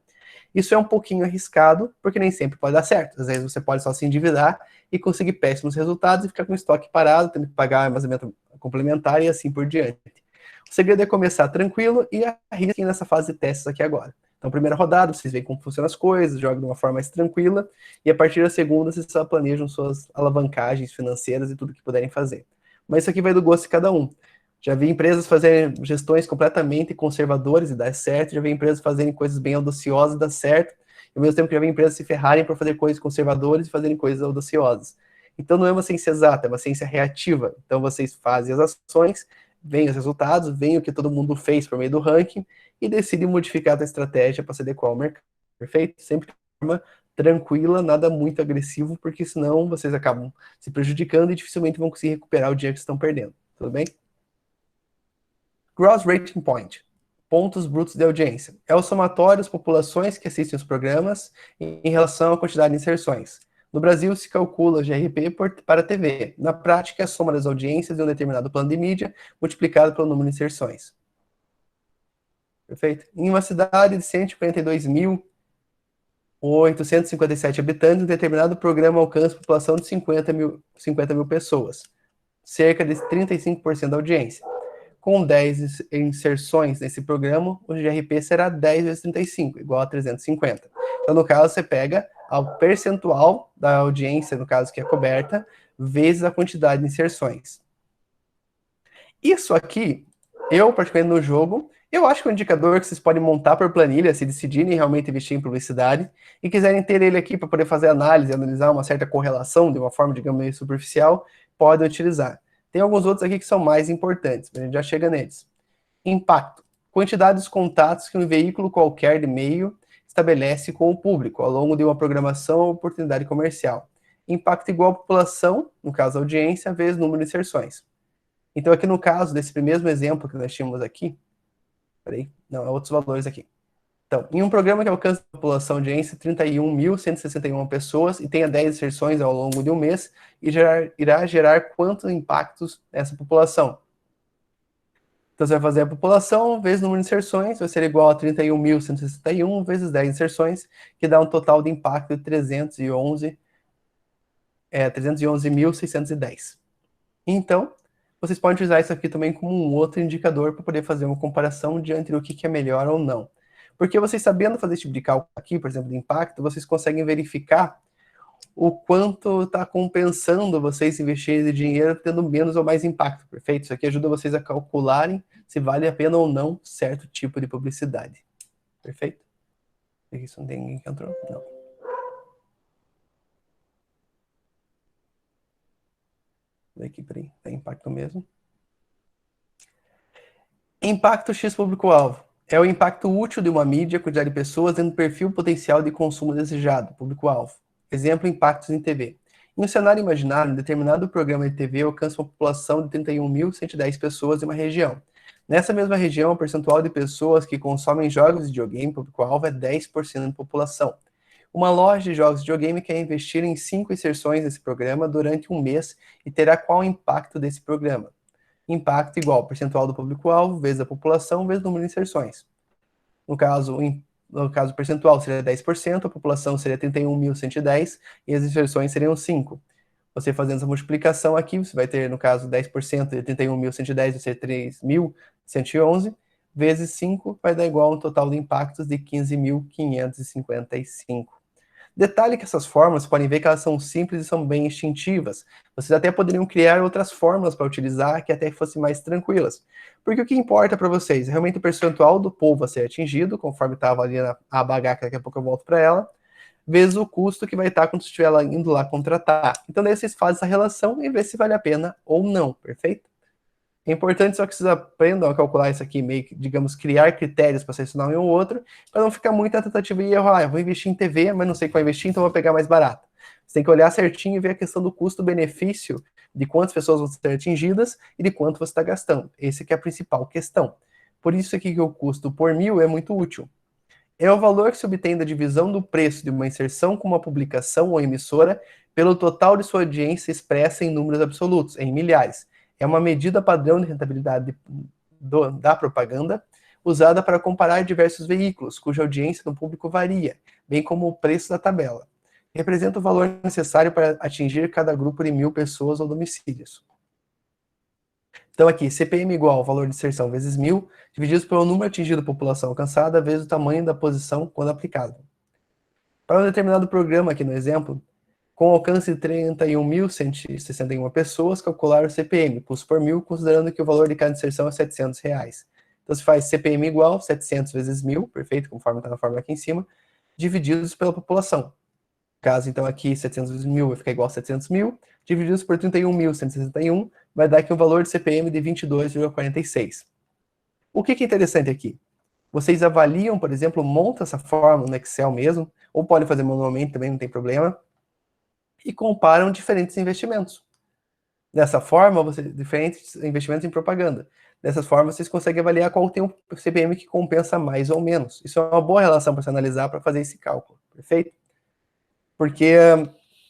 Isso é um pouquinho arriscado, porque nem sempre pode dar certo. Às vezes você pode só se endividar e conseguir péssimos resultados e ficar com o estoque parado, tendo que pagar armazenamento complementar e assim por diante. O segredo é começar tranquilo e arrisquem nessa fase de testes aqui agora. Então, primeira rodada, vocês veem como funcionam as coisas, jogam de uma forma mais tranquila, e a partir da segunda, vocês só planejam suas alavancagens financeiras e tudo que puderem fazer. Mas isso aqui vai do gosto de cada um. Já vi empresas fazerem gestões completamente conservadoras e dar certo, já vi empresas fazerem coisas bem audaciosas e dar certo, e ao mesmo tempo que já vi empresas se ferrarem para fazer coisas conservadoras e fazerem coisas audaciosas. Então não é uma ciência exata, é uma ciência reativa. Então vocês fazem as ações, veem os resultados, veem o que todo mundo fez por meio do ranking e decidem modificar a estratégia para se adequar ao mercado. Perfeito? Sempre de forma tranquila, nada muito agressivo, porque senão vocês acabam se prejudicando e dificilmente vão conseguir recuperar o dinheiro que estão perdendo. Tudo bem? Gross Rating Point, pontos brutos de audiência. É o somatório das populações que assistem os programas em relação à quantidade de inserções. No Brasil, se calcula o GRP para a TV. Na prática, é a soma das audiências de um determinado plano de mídia multiplicado pelo número de inserções. Perfeito? Em uma cidade de 142.857 habitantes, um determinado programa alcança a população de 50 mil pessoas, cerca de 35% da audiência. Com 10 inserções nesse programa, o GRP será 10 vezes 35, igual a 350. Então, no caso, você pega o percentual da audiência, no caso que é coberta, vezes a quantidade de inserções. Isso aqui, eu, particularmente no jogo, eu acho que é um indicador que vocês podem montar por planilha, se decidirem realmente investir em publicidade, e quiserem ter ele aqui para poder fazer análise, analisar uma certa correlação, de uma forma, digamos, meio superficial, podem utilizar. Tem alguns outros aqui que são mais importantes, mas a gente já chega neles. Impacto. Quantidade dos contatos que um veículo qualquer de meio estabelece com o público ao longo de uma programação ou oportunidade comercial. Impacto igual à população, no caso a audiência, vezes número de inserções. Então aqui no caso desse mesmo exemplo que nós tínhamos aqui, é outros valores aqui. Então, em um programa que alcança a população de audiência 31.161 pessoas e tenha 10 inserções ao longo de um mês, irá gerar quantos impactos nessa população? Então, você vai fazer a população vezes o número de inserções, vai ser igual a 31.161 vezes 10 inserções, que dá um total de impacto de 311.610. Então, vocês podem utilizar isso aqui também como um outro indicador para poder fazer uma comparação diante do que é melhor ou não. Porque vocês sabendo fazer esse tipo de cálculo aqui, por exemplo, de impacto, vocês conseguem verificar o quanto está compensando vocês investirem dinheiro tendo menos ou mais impacto, perfeito? Isso aqui ajuda vocês a calcularem se vale a pena ou não certo tipo de publicidade, perfeito? Isso não tem ninguém que entrou? Não. Aqui, peraí, é impacto mesmo. Impacto X público-alvo. É o impacto útil de uma mídia, quantidade de pessoas dentro do perfil potencial de consumo desejado, público-alvo. Exemplo, impactos em TV. Em um cenário imaginário, um determinado programa de TV alcança uma população de 31.110 pessoas em uma região. Nessa mesma região, o percentual de pessoas que consomem jogos de videogame, público-alvo, é 10% da população. Uma loja de jogos de videogame quer investir em 5 inserções nesse programa durante um mês e terá qual impacto desse programa? Impacto igual percentual do público-alvo vezes a população vezes o número de inserções. No caso percentual seria 10%, a população seria 31.110 e as inserções seriam 5. Você fazendo essa multiplicação aqui, você vai ter, no caso, 10% de 31.110 vai ser 3.111, vezes 5 vai dar igual a um total de impactos de 15.555. Detalhe que essas fórmulas, podem ver que elas são simples e são bem instintivas. Vocês até poderiam criar outras fórmulas para utilizar que até fossem mais tranquilas. Porque o que importa para vocês é realmente o percentual do povo a ser atingido, conforme estava ali na ABH, que daqui a pouco eu volto para ela, vezes o custo que vai estar quando você estiver indo lá contratar. Então daí vocês fazem essa relação e vê se vale a pena ou não, perfeito? É importante só que vocês aprendam a calcular isso aqui, meio que, digamos, criar critérios para selecionar um ou outro, para não ficar muita tentativa e erro. Eu vou investir em TV, mas não sei qual investir, então vou pegar mais barato. Você tem que olhar certinho e ver a questão do custo-benefício, de quantas pessoas vão ser atingidas e de quanto você está gastando. Essa que é a principal questão. Por isso aqui que o custo por 1.000 é muito útil. É o valor que se obtém da divisão do preço de uma inserção com uma publicação ou emissora pelo total de sua audiência expressa em números absolutos, em milhares. É uma medida padrão de rentabilidade da propaganda, usada para comparar diversos veículos, cuja audiência no público varia, bem como o preço da tabela. Representa o valor necessário para atingir cada grupo de 1.000 pessoas ou domicílios. Então aqui, CPM igual ao valor de inserção vezes 1.000, divididos pelo número atingido da população alcançada, vezes o tamanho da posição quando aplicado. Para um determinado programa, aqui no exemplo, com alcance de 31.161 pessoas, calcular o CPM, custo por 1.000, considerando que o valor de cada inserção é R$700. Então se faz CPM igual 700 vezes 1.000, perfeito, conforme está na fórmula aqui em cima, divididos pela população. Caso, então, aqui 700 vezes 1.000 vai ficar igual a 700.000, divididos por 31.161, vai dar aqui um valor de CPM de 22,46. O que é interessante aqui? Vocês avaliam, por exemplo, montam essa fórmula no Excel mesmo, ou podem fazer manualmente também, não tem problema, e comparam diferentes investimentos. Dessa forma, diferentes investimentos em propaganda. Dessa forma, vocês conseguem avaliar qual tem um CPM que compensa mais ou menos. Isso é uma boa relação para se analisar para fazer esse cálculo, perfeito? Porque,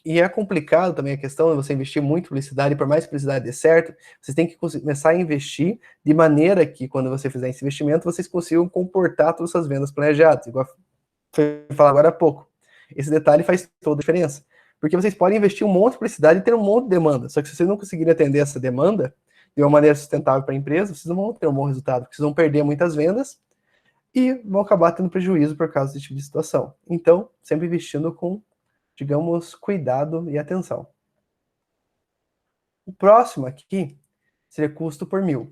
e é complicado também a questão de você investir muito em publicidade, e por mais que a publicidade dê certo, vocês têm que começar a investir de maneira que, quando você fizer esse investimento, vocês consigam comportar todas as vendas planejadas, igual foi falado agora há pouco. Esse detalhe faz toda a diferença. Porque vocês podem investir um monte de publicidade e ter um monte de demanda, só que se vocês não conseguirem atender essa demanda de uma maneira sustentável para a empresa, vocês não vão ter um bom resultado, porque vocês vão perder muitas vendas e vão acabar tendo prejuízo por causa desse tipo de situação. Então, sempre investindo com, digamos, cuidado e atenção. O próximo aqui seria custo por 1.000,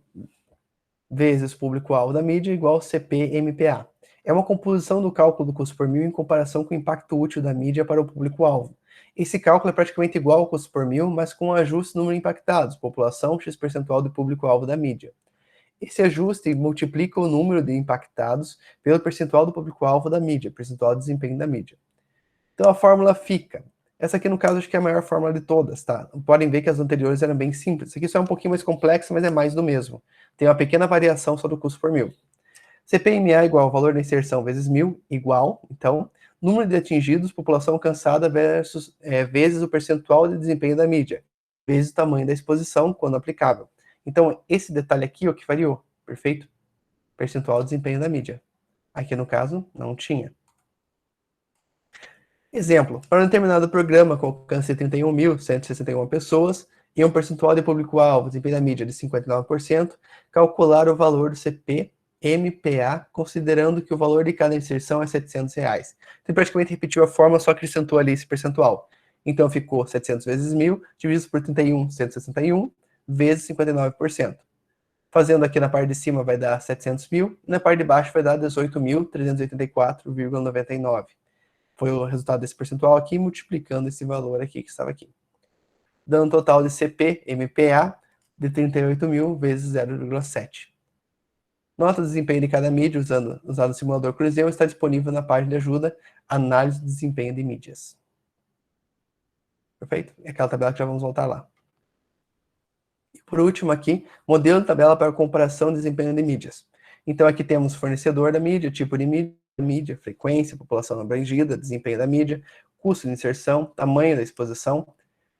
vezes público-alvo da mídia, igual CP-MPA. É uma composição do cálculo do custo por 1.000 em comparação com o impacto útil da mídia para o público-alvo. Esse cálculo é praticamente igual ao custo por 1.000, mas com um ajuste no número de impactados, população, x percentual do público-alvo da mídia. Esse ajuste multiplica o número de impactados pelo percentual do público-alvo da mídia, percentual de desempenho da mídia. Então a fórmula fica. Essa aqui, no caso, acho que é a maior fórmula de todas, tá? Podem ver que as anteriores eram bem simples. Essa aqui só é um pouquinho mais complexa, mas é mais do mesmo. Tem uma pequena variação só do custo por 1.000. CPMA igual ao valor da inserção vezes 1.000, igual, então, número de atingidos, população alcançada versus, vezes o percentual de desempenho da mídia, vezes o tamanho da exposição, quando aplicável. Então, esse detalhe aqui é o que variou, perfeito? Percentual de desempenho da mídia. Aqui, no caso, não tinha. Exemplo, para um determinado programa com alcance de 31.161 pessoas e um percentual de público-alvo, desempenho da mídia de 59%, calcular o valor do CP-MPA, considerando que o valor de cada inserção é R$700. Então, praticamente repetiu a fórmula, só acrescentou ali esse percentual. Então, ficou 700 vezes 1.000, dividido por 31.161, vezes 59%. Fazendo aqui na parte de cima vai dar 700.000, na parte de baixo vai dar 18.384,99. Foi o resultado desse percentual aqui, multiplicando esse valor aqui que estava aqui. Dando um total de CP-MPA de 38.000 vezes 0,7. Nota de desempenho de cada mídia usando o simulador Cruzeiro está disponível na página de ajuda Análise de Desempenho de Mídias. Perfeito? É aquela tabela que já vamos voltar lá. E por último aqui, modelo de tabela para comparação de desempenho de mídias. Então aqui temos fornecedor da mídia, tipo de mídia, frequência, população abrangida, desempenho da mídia, custo de inserção, tamanho da exposição,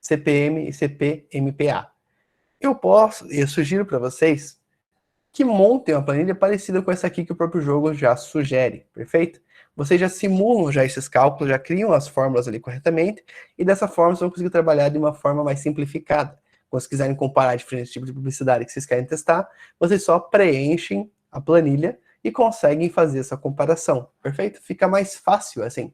CPM e CP-MPA. Eu sugiro para vocês que montem uma planilha parecida com essa aqui que o próprio jogo já sugere, perfeito? Vocês já simulam já esses cálculos, já criam as fórmulas ali corretamente, e dessa forma vocês vão conseguir trabalhar de uma forma mais simplificada. Quando vocês quiserem comparar diferentes tipos de publicidade que vocês querem testar, vocês só preenchem a planilha e conseguem fazer essa comparação, perfeito? Fica mais fácil assim.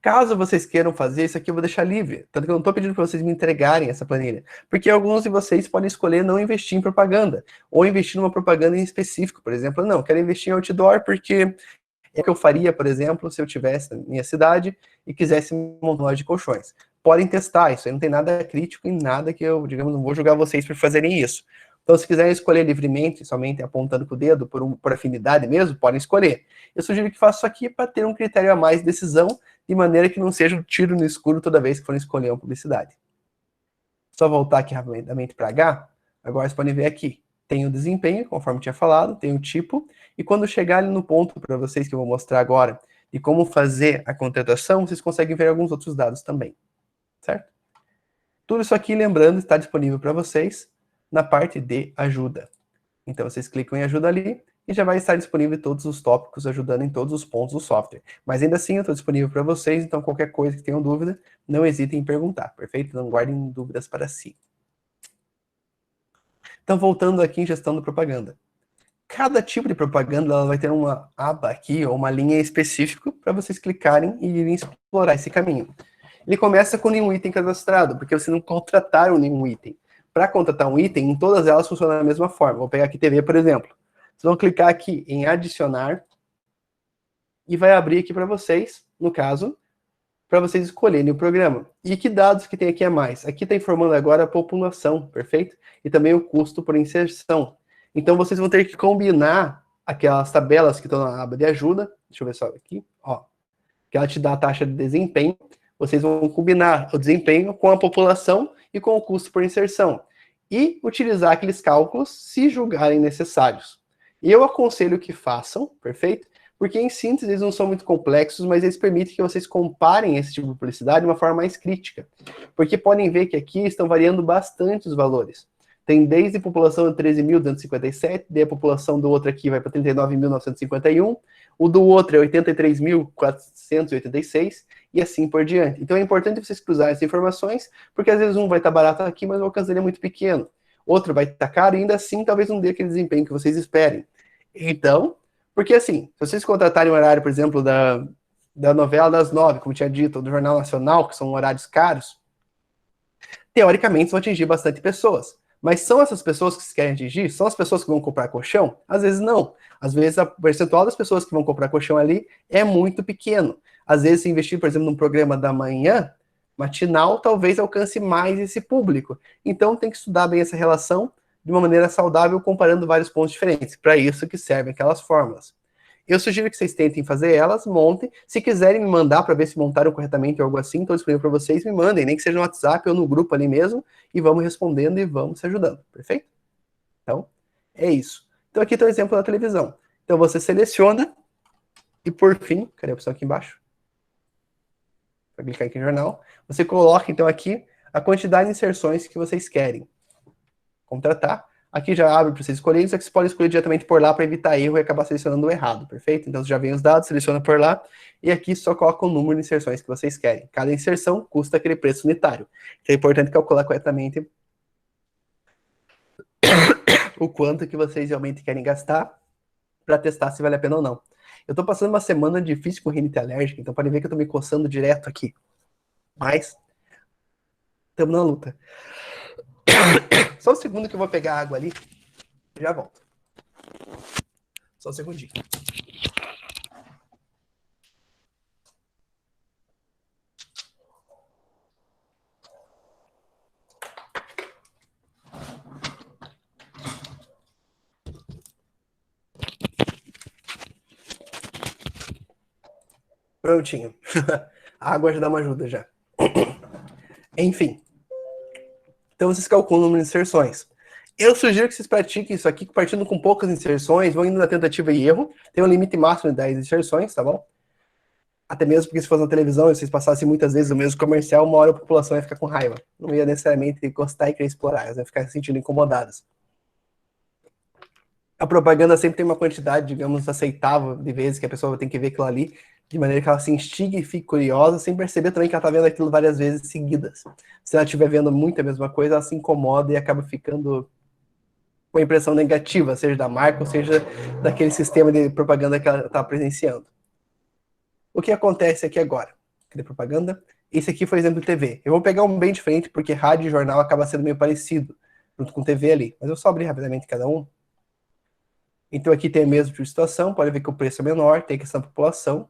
Caso vocês queiram fazer, isso aqui eu vou deixar livre, tanto que eu não estou pedindo para vocês me entregarem essa planilha, porque alguns de vocês podem escolher não investir em propaganda, ou investir numa propaganda em específico, por exemplo, não, quero investir em outdoor porque é o que eu faria, por exemplo, se eu tivesse na minha cidade e quisesse montar uma loja de colchões. Podem testar, isso aí não tem nada crítico em nada que eu, digamos, não vou julgar vocês por fazerem isso. Então, se quiserem escolher livremente, somente apontando com o dedo, por afinidade mesmo, podem escolher. Eu sugiro que façam isso aqui para ter um critério a mais de decisão, de maneira que não seja um tiro no escuro toda vez que forem escolher uma publicidade. Só voltar aqui rapidamente para H, agora vocês podem ver aqui. Tem o desempenho, conforme tinha falado, tem o tipo, e quando chegar ali no ponto para vocês que eu vou mostrar agora, de como fazer a contratação, vocês conseguem ver alguns outros dados também, certo? Tudo isso aqui, lembrando, está disponível para vocês na parte de ajuda. Então, vocês clicam em ajuda ali e já vai estar disponível todos os tópicos, ajudando em todos os pontos do software. Mas ainda assim, eu estou disponível para vocês, então qualquer coisa que tenham dúvida, não hesitem em perguntar, perfeito? Não guardem dúvidas para si. Então, voltando aqui em gestão de propaganda. Cada tipo de propaganda ela vai ter uma aba aqui, ou uma linha específica, para vocês clicarem e irem explorar esse caminho. Ele começa com nenhum item cadastrado, porque vocês não contrataram nenhum item. Para contratar um item, em todas elas funciona da mesma forma. Vou pegar aqui TV, por exemplo. Vocês vão clicar aqui em adicionar e vai abrir aqui para vocês, no caso, para vocês escolherem o programa. E que dados que tem aqui a mais? Aqui está informando agora a população, perfeito? E também o custo por inserção. Então vocês vão ter que combinar aquelas tabelas que estão na aba de ajuda. Deixa eu ver só aqui, ó. Que ela te dá a taxa de desempenho. Vocês vão combinar o desempenho com a população e com o custo por inserção. E utilizar aqueles cálculos se julgarem necessários. Eu aconselho que façam, perfeito? Porque em síntese eles não são muito complexos, mas eles permitem que vocês comparem esse tipo de publicidade de uma forma mais crítica. Porque podem ver que aqui estão variando bastante os valores. Tem desde a população de 13.257, daí a população do outro aqui vai para 39.951, o do outro é 83.486 e assim por diante. Então é importante vocês cruzarem essas informações, porque às vezes um vai estar barato aqui, mas o alcance dele é muito pequeno. Outro vai estar caro e ainda assim talvez não dê aquele desempenho que vocês esperem. Então, porque assim, se vocês contratarem o horário, por exemplo, da novela das 9, como tinha dito, ou do Jornal Nacional, que são horários caros, teoricamente vão atingir bastante pessoas. Mas são essas pessoas que se querem atingir? São as pessoas que vão comprar colchão? Às vezes não. Às vezes o percentual das pessoas que vão comprar colchão ali é muito pequeno. Às vezes, se investir, por exemplo, num programa da manhã, matinal, talvez alcance mais esse público. Então tem que estudar bem essa relação de uma maneira saudável, comparando vários pontos diferentes. Para isso que servem aquelas fórmulas. Eu sugiro que vocês tentem fazer elas, montem. Se quiserem me mandar para ver se montaram corretamente ou algo assim, estou disponível para vocês, me mandem, nem que seja no WhatsApp ou no grupo ali mesmo, e vamos respondendo e vamos se ajudando, perfeito? Então, é isso. Então aqui está o exemplo da televisão. Então você seleciona e por fim, cadê a opção aqui embaixo? Vai clicar aqui em jornal. Você coloca então aqui a quantidade de inserções que vocês querem contratar. Aqui já abre para vocês escolherem, só que você pode escolher diretamente por lá para evitar erro e acabar selecionando o errado, perfeito? Então você já vem os dados, seleciona por lá, e aqui só coloca o número de inserções que vocês querem. Cada inserção custa aquele preço unitário. Então é importante calcular corretamente o quanto que vocês realmente querem gastar para testar se vale a pena ou não. Eu estou passando uma semana difícil com rinite alérgica, então podem ver que eu estou me coçando direto aqui. Mas estamos na luta. Só um segundo que eu vou pegar água ali e já volto. Só um segundinho. Prontinho. A água já dá uma ajuda já. Enfim. Então vocês calculam o número de inserções. Eu sugiro que vocês pratiquem isso aqui, partindo com poucas inserções, vão indo na tentativa e erro. Tem um limite máximo de 10 inserções, tá bom? Até mesmo porque se fosse na televisão e vocês passassem muitas vezes o mesmo comercial, uma hora a população ia ficar com raiva. Não ia necessariamente gostar e querer explorar, elas iam ficar se sentindo incomodadas. A propaganda sempre tem uma quantidade, digamos, aceitável de vezes que a pessoa tem que ver aquilo ali, de maneira que ela se instigue e fique curiosa, sem perceber também que ela está vendo aquilo várias vezes seguidas. Se ela estiver vendo muito a mesma coisa, ela se incomoda e acaba ficando com a impressão negativa, seja da marca ou seja daquele sistema de propaganda que ela está presenciando. O que acontece aqui agora? Cadê propaganda? Esse aqui foi exemplo de TV. Eu vou pegar um bem diferente, porque rádio e jornal acaba sendo meio parecido, junto com TV ali. Mas eu só abri rapidamente cada um. Então aqui tem a mesma tipo de situação, pode ver que o preço é menor, tem a questão da população.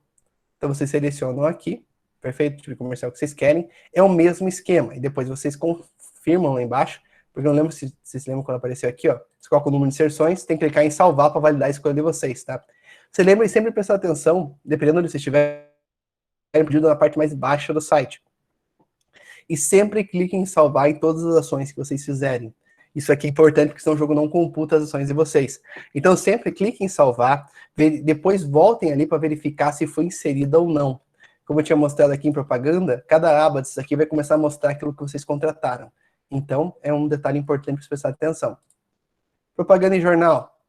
Então vocês selecionam aqui, perfeito, tipo de comercial que vocês querem. É o mesmo esquema, e depois vocês confirmam lá embaixo, porque eu não lembro se vocês lembram quando apareceu aqui, ó. Você coloca o número de inserções, tem que clicar em salvar para validar a escolha de vocês, tá? Você lembra e sempre prestar atenção, dependendo de onde você estiver, pedido na parte mais baixa do site. E sempre clique em salvar em todas as ações que vocês fizerem. Isso aqui é importante, porque senão o jogo não computa as ações de vocês. Então sempre clique em salvar, depois voltem ali para verificar se foi inserida ou não. Como eu tinha mostrado aqui em propaganda, cada aba disso aqui vai começar a mostrar aquilo que vocês contrataram. Então é um detalhe importante para prestar atenção. Propaganda em jornal.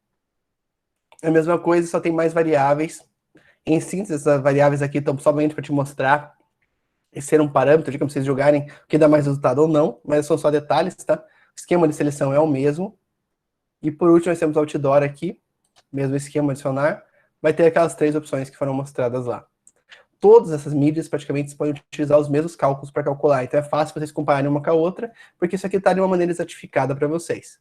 É a mesma coisa, só tem mais variáveis. Em síntese, essas variáveis aqui estão somente para te mostrar e ser um parâmetro de como vocês jogarem o que dá mais resultado ou não, mas são só detalhes, tá? O esquema de seleção é o mesmo. E por último, nós temos o outdoor aqui, mesmo esquema adicionar, vai ter aquelas 3 opções que foram mostradas lá. Todas essas mídias praticamente podem utilizar os mesmos cálculos para calcular, então é fácil vocês compararem uma com a outra, porque isso aqui está de uma maneira exatificada para vocês.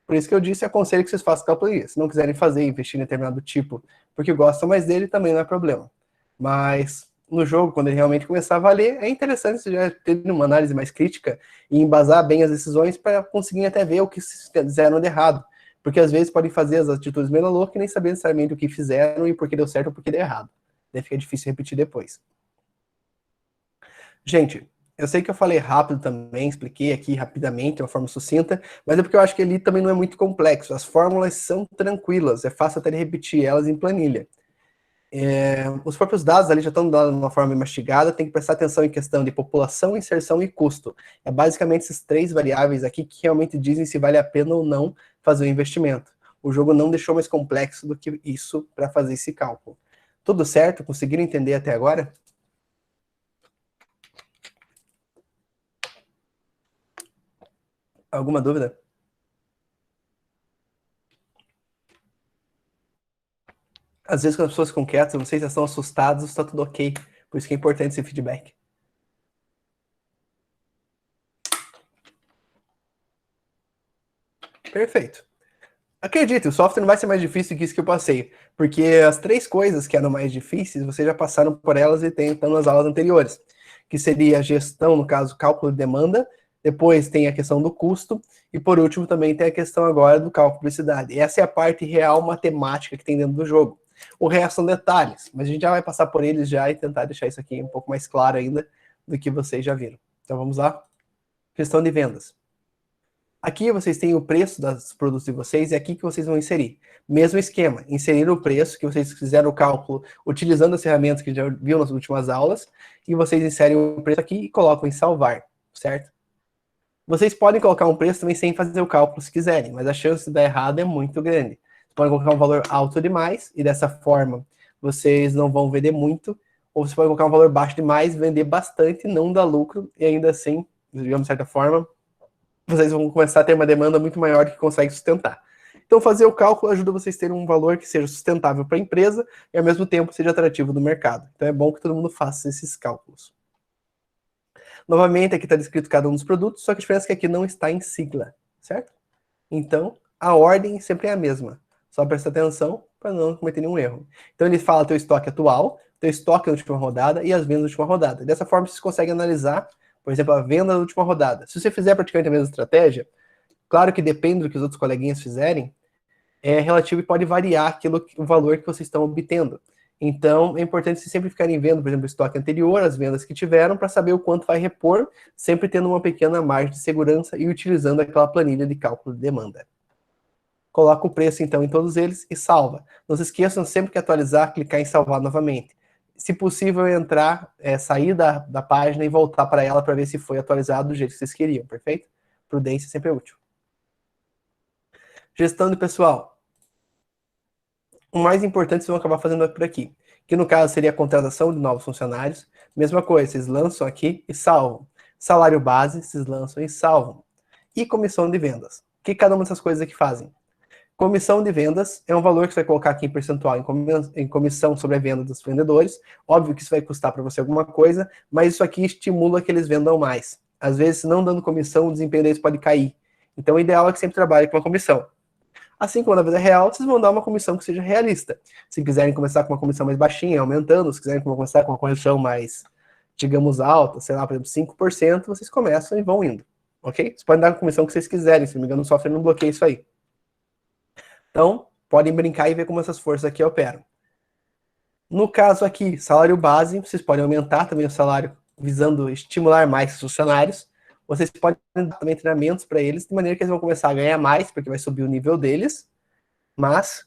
Por isso que eu disse, aconselho que vocês façam calculia. Se não quiserem fazer, investir em determinado tipo, porque gostam mais dele, também não é problema. Mas no jogo, quando ele realmente começar a valer, é interessante você já ter uma análise mais crítica e embasar bem as decisões para conseguir até ver o que fizeram de errado. Porque às vezes podem fazer as atitudes meio loucas e nem saber necessariamente o que fizeram e por que deu certo ou por que deu errado. Daí fica difícil repetir depois. Gente, eu sei que eu falei rápido também, expliquei aqui rapidamente, de uma forma sucinta, mas é porque eu acho que ele também não é muito complexo. As fórmulas são tranquilas, é fácil até de repetir elas em planilha. Os próprios dados ali já estão dados de uma forma mastigada, tem que prestar atenção em questão de população, inserção e custo. É basicamente esses 3 variáveis aqui que realmente dizem se vale a pena ou não fazer o investimento. O jogo não deixou mais complexo do que isso para fazer esse cálculo. Tudo certo? Conseguiram entender até agora? Alguma dúvida? Às vezes quando as pessoas ficam quietas, não sei se estão assustados ou se está tudo ok. Por isso que é importante esse feedback. Perfeito. Acredite, o software não vai ser mais difícil que isso que eu passei, porque as 3 coisas que eram mais difíceis, vocês já passaram por elas e tem então nas aulas anteriores, que seria a gestão, no caso, cálculo de demanda, depois tem a questão do custo, e por último também tem a questão agora do cálculo de publicidade. Essa é a parte real matemática que tem dentro do jogo. O resto são detalhes, mas a gente já vai passar por eles já e tentar deixar isso aqui um pouco mais claro ainda do que vocês já viram. Então vamos lá? Questão de vendas. Aqui vocês têm o preço dos produtos de vocês e é aqui que vocês vão inserir. Mesmo esquema, inserir o preço, que vocês fizeram o cálculo utilizando as ferramentas que já viu nas últimas aulas, e vocês inserem o preço aqui e colocam em salvar, certo? Vocês podem colocar um preço também sem fazer o cálculo se quiserem, mas a chance de dar errado é muito grande. Vocês podem colocar um valor alto demais, e dessa forma vocês não vão vender muito, ou você pode colocar um valor baixo demais, vender bastante, não dar lucro, e ainda assim, digamos de certa forma, vocês vão começar a ter uma demanda muito maior que consegue sustentar. Então, fazer o cálculo ajuda vocês a terem um valor que seja sustentável para a empresa e, ao mesmo tempo, seja atrativo no mercado. Então, é bom que todo mundo faça esses cálculos. Novamente, aqui está descrito cada um dos produtos, só que a diferença é que aqui não está em sigla, certo? Então, a ordem sempre é a mesma. Só presta atenção para não cometer nenhum erro. Então, ele fala teu estoque atual, teu estoque da última rodada e as vendas da última rodada. Dessa forma, você consegue analisar, por exemplo, a venda da última rodada. Se você fizer praticamente a mesma estratégia, claro que depende do que os outros coleguinhas fizerem, é relativo e pode variar o valor que vocês estão obtendo. Então, é importante vocês sempre ficarem vendo, por exemplo, o estoque anterior, as vendas que tiveram, para saber o quanto vai repor, sempre tendo uma pequena margem de segurança e utilizando aquela planilha de cálculo de demanda. Coloca o preço, então, em todos eles e salva. Não se esqueçam sempre que atualizar, clicar em salvar novamente. Se possível, entrar, sair da página e voltar para ela para ver se foi atualizado do jeito que vocês queriam, perfeito? Prudência sempre é útil. Gestão de pessoal. O mais importante vocês vão acabar fazendo por aqui, que no caso seria a contratação de novos funcionários. Mesma coisa, vocês lançam aqui e salvam. Salário base, vocês lançam e salvam. E comissão de vendas. O que cada uma dessas coisas aqui fazem? Comissão de vendas é um valor que você vai colocar aqui em percentual em comissão sobre a venda dos vendedores. Óbvio que isso vai custar para você alguma coisa, mas isso aqui estimula que eles vendam mais. Às vezes, não dando comissão, o desempenho deles pode cair. Então, o ideal é que sempre trabalhe com uma comissão. Assim como na vida real, vocês vão dar uma comissão que seja realista. Se quiserem começar com uma comissão mais baixinha, aumentando. Se quiserem começar com uma comissão mais, digamos, alta, sei lá, por exemplo, 5%, vocês começam e vão indo. Ok? Vocês podem dar a comissão que vocês quiserem. Se não me engano, o software não bloqueia isso aí. Então, podem brincar e ver como essas forças aqui operam. No caso aqui, salário base, vocês podem aumentar também o salário visando estimular mais os funcionários. Vocês podem dar também treinamentos para eles, de maneira que eles vão começar a ganhar mais, porque vai subir o nível deles, mas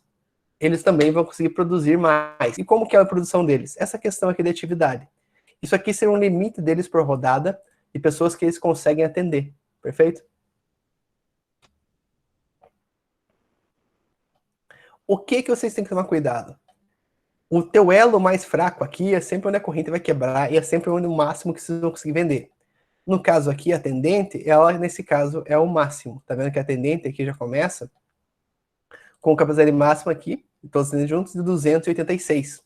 eles também vão conseguir produzir mais. E como que é a produção deles? Essa questão aqui de atividade. Isso aqui será um limite deles por rodada de pessoas que eles conseguem atender. Perfeito? O que vocês têm que tomar cuidado? O teu elo mais fraco aqui é sempre onde a corrente vai quebrar e é sempre onde o máximo que vocês vão conseguir vender. No caso aqui, a tendente, ela nesse caso é o máximo. Tá vendo que a tendente aqui já começa com o capacidade máxima aqui, todos eles juntos, de 286.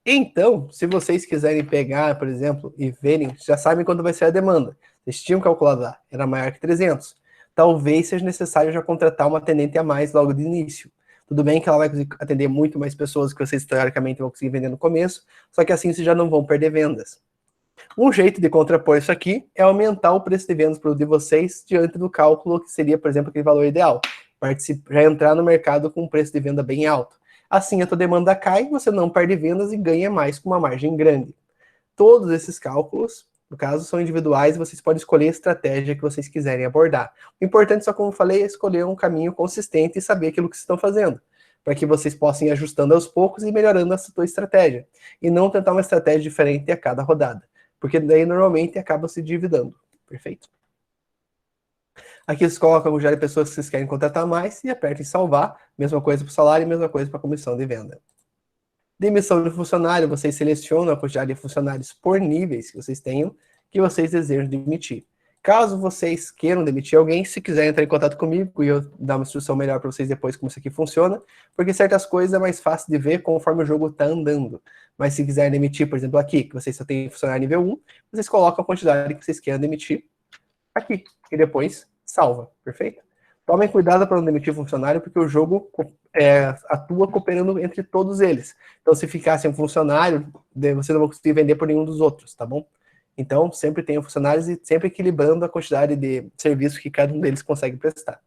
Então, se vocês quiserem pegar, por exemplo, e verem, já sabem quanto vai ser a demanda. Vocês tinham calculado lá, era maior que 300. Talvez seja necessário já contratar uma atendente a mais logo de início. Tudo bem que ela vai conseguir atender muito mais pessoas que vocês teoricamente vão conseguir vender no começo, só que assim vocês já não vão perder vendas. Um jeito de contrapor isso aqui é aumentar o preço de venda dos produtos de vocês diante do cálculo que seria, por exemplo, aquele valor ideal. Já entrar no mercado com um preço de venda bem alto. Assim a tua demanda cai, você não perde vendas e ganha mais com uma margem grande. Todos esses cálculos, no caso, são individuais e vocês podem escolher a estratégia que vocês quiserem abordar. O importante, só como eu falei, é escolher um caminho consistente e saber aquilo que vocês estão fazendo, para que vocês possam ir ajustando aos poucos e melhorando a sua estratégia. E não tentar uma estratégia diferente a cada rodada, porque daí normalmente acaba se dividando. Perfeito? Aqui vocês colocam a quantidade de pessoas que vocês querem contratar mais e apertam em salvar. Mesma coisa para o salário e mesma coisa para a comissão de venda. Demissão de funcionário, vocês selecionam a quantidade de funcionários por níveis que vocês tenham, que vocês desejam demitir. Caso vocês queiram demitir alguém, se quiserem entrar em contato comigo e eu dar uma instrução melhor para vocês depois como isso aqui funciona, porque certas coisas é mais fácil de ver conforme o jogo está andando. Mas se quiserem demitir, por exemplo, aqui, que vocês só têm funcionário nível 1, vocês colocam a quantidade que vocês queiram demitir aqui, e depois salva, perfeito? Tomem cuidado para não demitir funcionário, porque o jogo atua cooperando entre todos eles. Então, se ficar sem um funcionário, você não vai conseguir vender por nenhum dos outros, tá bom? Então, sempre tenham funcionários e sempre equilibrando a quantidade de serviço que cada um deles consegue prestar.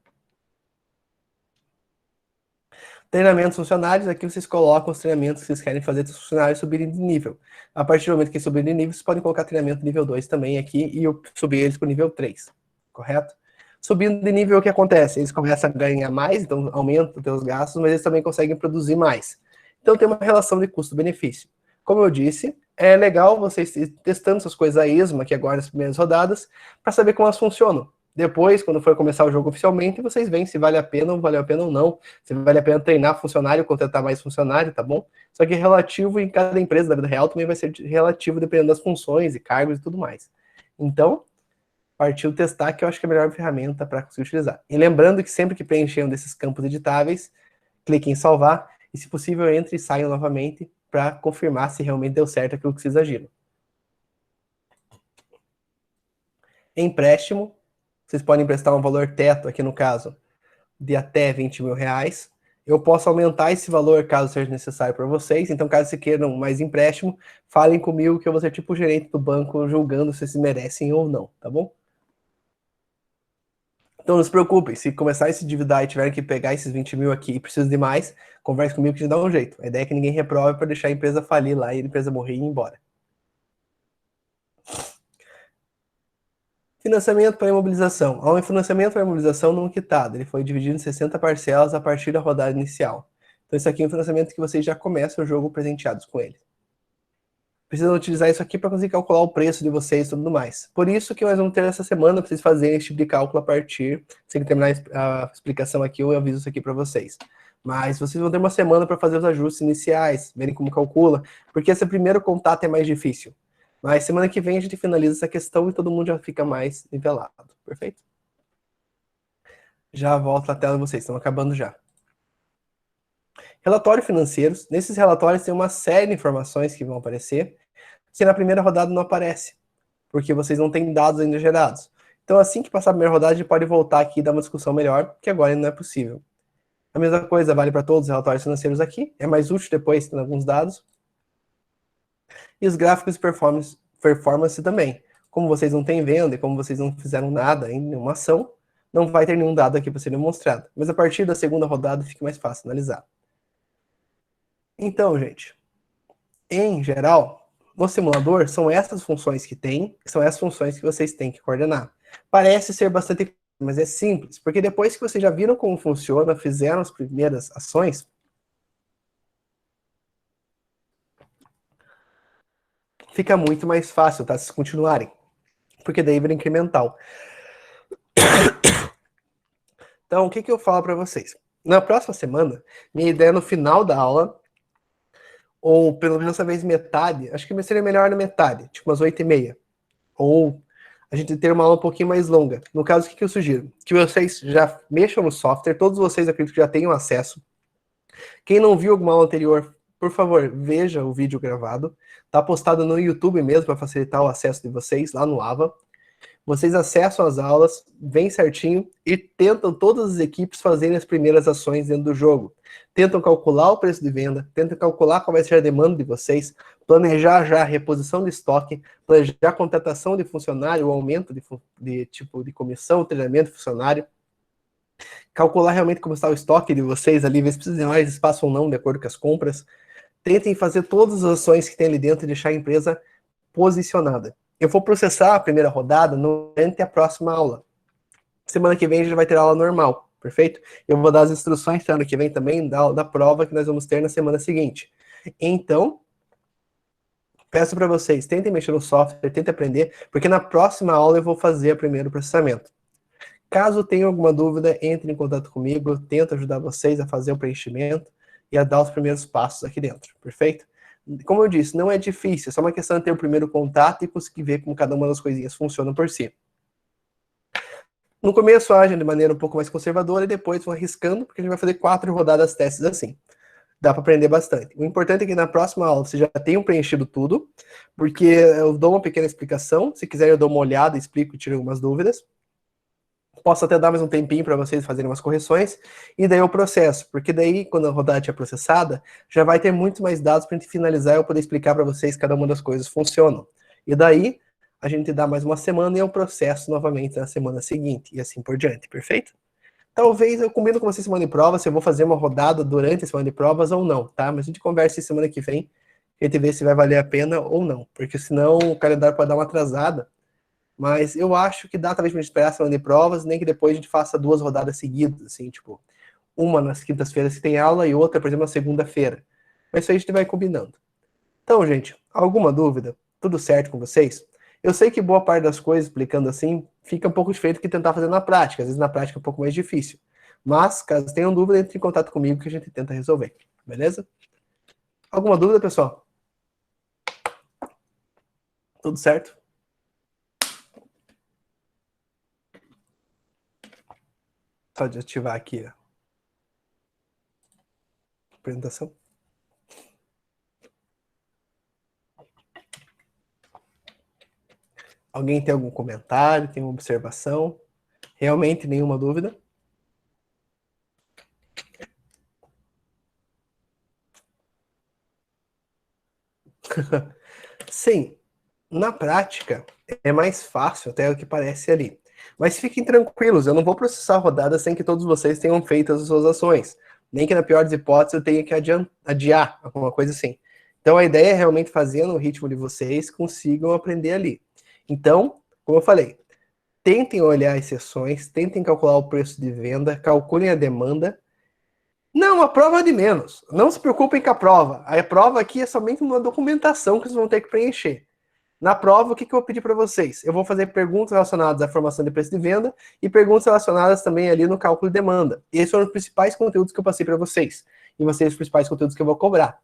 Treinamentos funcionários, aqui vocês colocam os treinamentos que vocês querem fazer para os funcionários subirem de nível. A partir do momento que subirem de nível, vocês podem colocar treinamento nível 2 também aqui e eu subir eles para o nível 3, correto? Subindo de nível, o que acontece? Eles começam a ganhar mais, então aumenta os seus gastos, mas eles também conseguem produzir mais. Então tem uma relação de custo-benefício. Como eu disse, é legal vocês testando essas coisas a esmo, aqui agora nas primeiras rodadas, para saber como elas funcionam. Depois, quando for começar o jogo oficialmente, vocês veem se vale a pena ou vale a pena ou não. Se vale a pena treinar funcionário, contratar mais funcionário, tá bom? Só que relativo em cada empresa da vida real também vai ser relativo dependendo das funções e cargos e tudo mais. Então, partiu testar, que eu acho que é a melhor ferramenta para conseguir utilizar. E lembrando que sempre que preencher um desses campos editáveis, clique em salvar e, se possível, entre e saia novamente para confirmar se realmente deu certo aquilo que vocês agiram. Empréstimo, vocês podem emprestar um valor teto, aqui no caso, de até 20 mil reais. Eu posso aumentar esse valor caso seja necessário para vocês. Então, caso vocês queiram mais empréstimo, falem comigo que eu vou ser tipo o gerente do banco julgando se vocês merecem ou não, tá bom? Então não se preocupem, se começar a se endividar e tiverem que pegar esses 20 mil aqui e precisam de mais, converse comigo que a gente dá um jeito. A ideia é que ninguém reprove para deixar a empresa falir lá e a empresa morrer e ir embora. Financiamento para imobilização. Há um financiamento para imobilização não quitado. Ele foi dividido em 60 parcelas a partir da rodada inicial. Então isso aqui é um financiamento que vocês já começam o jogo presenteados com ele. Precisam utilizar isso aqui para conseguir calcular o preço de vocês e tudo mais. Por isso que nós vamos ter essa semana para vocês fazerem esse tipo de cálculo a partir, sem terminar a explicação aqui, eu aviso isso aqui para vocês. Mas vocês vão ter uma semana para fazer os ajustes iniciais, verem como calcula, porque esse primeiro contato é mais difícil. Mas semana que vem a gente finaliza essa questão e todo mundo já fica mais nivelado. Perfeito? Já volto à tela de vocês, estão acabando já. Relatórios financeiros. Nesses relatórios tem uma série de informações que vão aparecer, que na primeira rodada não aparece, porque vocês não têm dados ainda gerados. Então, assim que passar a primeira rodada, a gente pode voltar aqui e dar uma discussão melhor, que agora ainda não é possível. A mesma coisa vale para todos os relatórios financeiros aqui, é mais útil depois tendo alguns dados. E os gráficos de performance também. Como vocês não têm venda e como vocês não fizeram nada em nenhuma ação, não vai ter nenhum dado aqui para ser demonstrado. Mas a partir da segunda rodada fica mais fácil analisar. Então, gente, em geral, no simulador, são essas funções que tem, são essas funções que vocês têm que coordenar. Parece ser bastante, mas é simples, porque depois que vocês já viram como funciona, fizeram as primeiras ações, fica muito mais fácil, tá? Se continuarem, porque daí vira incremental. Então, o que eu falo para vocês? Na próxima semana, minha ideia é no final da aula, ou pelo menos talvez metade, acho que seria melhor na metade, tipo umas 8h30. Ou a gente ter uma aula um pouquinho mais longa. No caso, o que eu sugiro? Que vocês já mexam no software, todos vocês acredito que já tenham acesso. Quem não viu alguma aula anterior, por favor, veja o vídeo gravado. Tá postado no YouTube mesmo, para facilitar o acesso de vocês, lá no AVA. Vocês acessam as aulas, bem certinho, e tentam todas as equipes fazerem as primeiras ações dentro do jogo. Tentam calcular o preço de venda, tentam calcular qual vai ser a demanda de vocês, planejar já a reposição de estoque, planejar a contratação de funcionário, o aumento de comissão, treinamento de funcionário, calcular realmente como está o estoque de vocês ali, ver se precisa de mais espaço ou não, de acordo com as compras. Tentem fazer todas as ações que tem ali dentro e deixar a empresa posicionada. Eu vou processar a primeira rodada durante a próxima aula. Semana que vem a gente vai ter aula normal, perfeito? Eu vou dar as instruções semana que vem também da prova que nós vamos ter na semana seguinte. Então, peço para vocês, tentem mexer no software, tentem aprender, porque na próxima aula eu vou fazer o primeiro processamento. Caso tenha alguma dúvida, entre em contato comigo, eu tento ajudar vocês a fazer o preenchimento e a dar os primeiros passos aqui dentro, perfeito? Como eu disse, não é difícil, é só uma questão de ter o primeiro contato e conseguir ver como cada uma das coisinhas funciona por si. No começo, agem de maneira um pouco mais conservadora e depois vão arriscando, porque a gente vai fazer 4 rodadas testes assim. Dá para aprender bastante. O importante é que na próxima aula vocês já tenham preenchido tudo, porque eu dou uma pequena explicação. Se quiserem, eu dou uma olhada, explico e tiro algumas dúvidas. Posso até dar mais um tempinho para vocês fazerem umas correções, e daí eu processo, porque daí, quando a rodada estiver processada, já vai ter muito mais dados para a gente finalizar e eu poder explicar para vocês cada uma das coisas funcionam. E daí, a gente dá mais uma semana e eu processo novamente na semana seguinte, e assim por diante, perfeito? Talvez eu combino com vocês semana de provas, se eu vou fazer uma rodada durante a semana de provas ou não, tá? Mas a gente conversa semana que vem, a gente vê se vai valer a pena ou não, porque senão o calendário pode dar uma atrasada. Mas eu acho que dá talvez pra gente esperar a semana de provas, nem que depois a gente faça 2 rodadas seguidas, assim, tipo, uma nas quintas-feiras que tem aula e outra, por exemplo, na segunda-feira. Mas isso aí a gente vai combinando. Então, gente, alguma dúvida? Tudo certo com vocês? Eu sei que boa parte das coisas, explicando assim, fica um pouco diferente do que tentar fazer na prática. Às vezes na prática é um pouco mais difícil. Mas, caso tenham dúvida, entre em contato comigo que a gente tenta resolver. Beleza? Alguma dúvida, pessoal? Tudo certo? Só de ativar aqui a apresentação. Alguém tem algum comentário, tem uma observação? Realmente nenhuma dúvida? Sim, na prática é mais fácil até o que parece ali. Mas fiquem tranquilos, eu não vou processar a rodada sem que todos vocês tenham feito as suas ações. Nem que na pior das hipóteses eu tenha que adiar, alguma coisa assim. Então a ideia é realmente fazer no ritmo de vocês, consigam aprender ali. Então, como eu falei, tentem olhar as sessões, tentem calcular o preço de venda, calculem a demanda. Não, a prova é de menos. Não se preocupem com a prova. A prova aqui é somente uma documentação que vocês vão ter que preencher. Na prova, o que eu vou pedir para vocês? Eu vou fazer perguntas relacionadas à formação de preço de venda e perguntas relacionadas também ali no cálculo de demanda. E esses foram os principais conteúdos que eu passei para vocês. E vão ser os principais conteúdos que eu vou cobrar.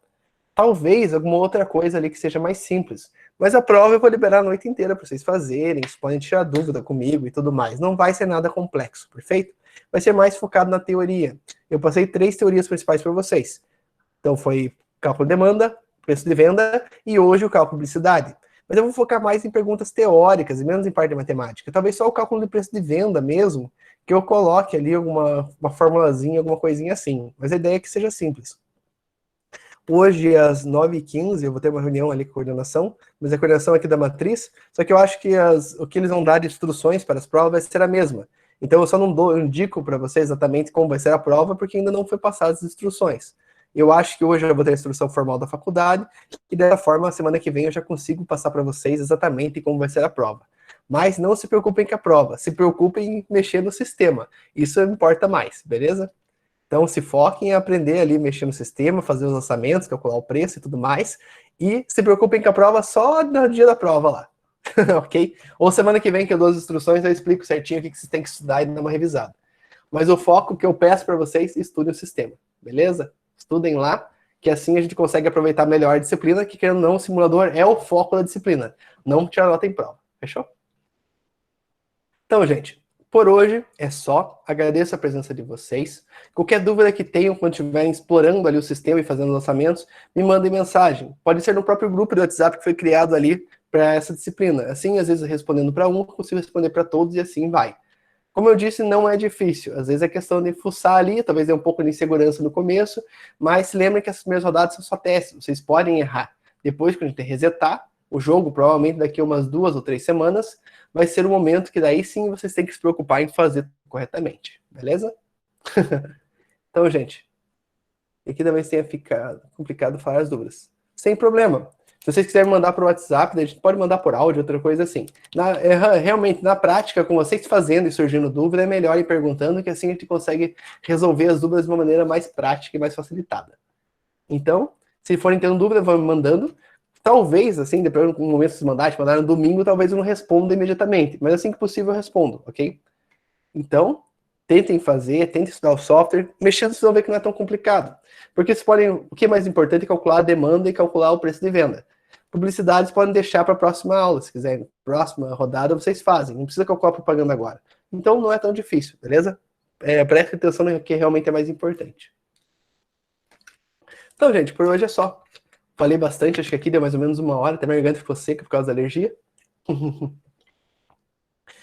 Talvez alguma outra coisa ali que seja mais simples. Mas a prova eu vou liberar a noite inteira para vocês fazerem, vocês podem tirar dúvida comigo e tudo mais. Não vai ser nada complexo, perfeito? Vai ser mais focado na teoria. Eu passei 3 teorias principais para vocês. Então foi cálculo de demanda, preço de venda e hoje o cálculo de publicidade. Mas eu vou focar mais em perguntas teóricas e menos em parte de matemática. Talvez só o cálculo de preço de venda mesmo, que eu coloque ali uma formulazinha, alguma coisinha assim. Mas a ideia é que seja simples. Hoje, às 9h15, eu vou ter uma reunião ali com a coordenação, mas a coordenação aqui da matriz, só que eu acho que o que eles vão dar de instruções para as provas vai ser a mesma. Então, eu só não indico para vocês exatamente como vai ser a prova, porque ainda não foi passadas as instruções. Eu acho que hoje eu vou ter a instrução formal da faculdade, e dessa forma, semana que vem eu já consigo passar para vocês exatamente como vai ser a prova. Mas não se preocupem com a prova, se preocupem em mexer no sistema. Isso importa mais, beleza? Então, se foquem em aprender ali, mexer no sistema, fazer os lançamentos, calcular o preço e tudo mais. E se preocupem com a prova só no dia da prova lá. Ok? Ou semana que vem que eu dou as instruções, eu explico certinho o que vocês têm que estudar e dar uma revisada. Mas o foco que eu peço para vocês, estudem o sistema, beleza? Estudem lá, que assim a gente consegue aproveitar melhor a disciplina, que querendo ou não, o simulador é o foco da disciplina, não tirar nota em prova, fechou? Então, gente, por hoje é só. Agradeço a presença de vocês. Qualquer dúvida que tenham quando estiverem explorando ali o sistema e fazendo lançamentos, me mandem mensagem. Pode ser no próprio grupo do WhatsApp que foi criado ali para essa disciplina. Assim, às vezes respondendo para um, consigo responder para todos e assim vai. Como eu disse, não é difícil. Às vezes é questão de fuçar ali, talvez dê um pouco de insegurança no começo, mas se lembrem que essas primeiras rodadas são só testes. Vocês podem errar. Depois, quando a gente resetar o jogo, provavelmente daqui a umas 2 ou 3 semanas, vai ser o momento que daí sim vocês têm que se preocupar em fazer corretamente. Beleza? Então, gente, aqui talvez tenha ficado complicado falar as dúvidas. Sem problema. Se vocês quiserem mandar por WhatsApp, a gente pode mandar por áudio, outra coisa assim. Realmente, na prática, com vocês fazendo e surgindo dúvida, é melhor ir perguntando, que assim a gente consegue resolver as dúvidas de uma maneira mais prática e mais facilitada. Então, se forem tendo dúvida, vão me mandando. Talvez, assim, depois no momento de se mandar no domingo, talvez eu não responda imediatamente. Mas assim que possível eu respondo, ok? Então, tentem fazer, tentem estudar o software. Mexendo, vocês vão ver que não é tão complicado. Porque vocês podem, o que é mais importante é calcular a demanda e calcular o preço de venda. Publicidades podem deixar para a próxima aula, se quiserem. Próxima rodada vocês fazem. Não precisa calcular propaganda agora. Então não é tão difícil, beleza? Preste atenção no que realmente é mais importante. Então, gente, por hoje é só. Falei bastante, acho que aqui deu mais ou menos 1 hora. Até minha garganta ficou seca por causa da alergia.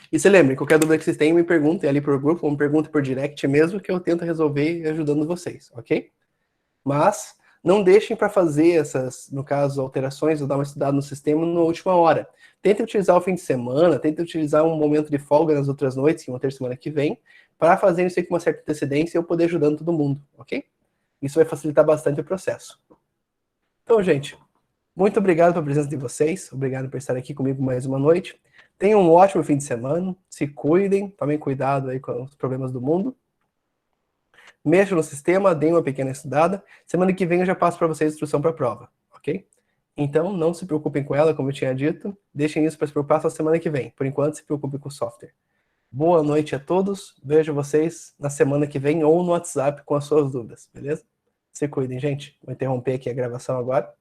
E se lembrem, qualquer dúvida que vocês tenham, me perguntem ali por grupo, ou me perguntem por direct mesmo, que eu tento resolver ajudando vocês, ok? Mas não deixem para fazer essas, no caso, alterações ou dar uma estudada no sistema na última hora. Tentem utilizar o fim de semana, tentem utilizar um momento de folga nas outras noites, que vão ter semana que vem, para fazer isso aí com uma certa antecedência e eu poder ajudando todo mundo, ok? Isso vai facilitar bastante o processo. Então, gente, muito obrigado pela presença de vocês, obrigado por estar aqui comigo mais uma noite. Tenham um ótimo fim de semana, se cuidem, tomem cuidado aí com os problemas do mundo. Mexam no sistema, deem uma pequena estudada. Semana que vem eu já passo para vocês a instrução para a prova, ok? Então, não se preocupem com ela, como eu tinha dito. Deixem isso para se preocupar só semana que vem. Por enquanto, se preocupem com o software. Boa noite a todos. Vejo vocês na semana que vem ou no WhatsApp com as suas dúvidas, beleza? Se cuidem, gente. Vou interromper aqui a gravação agora.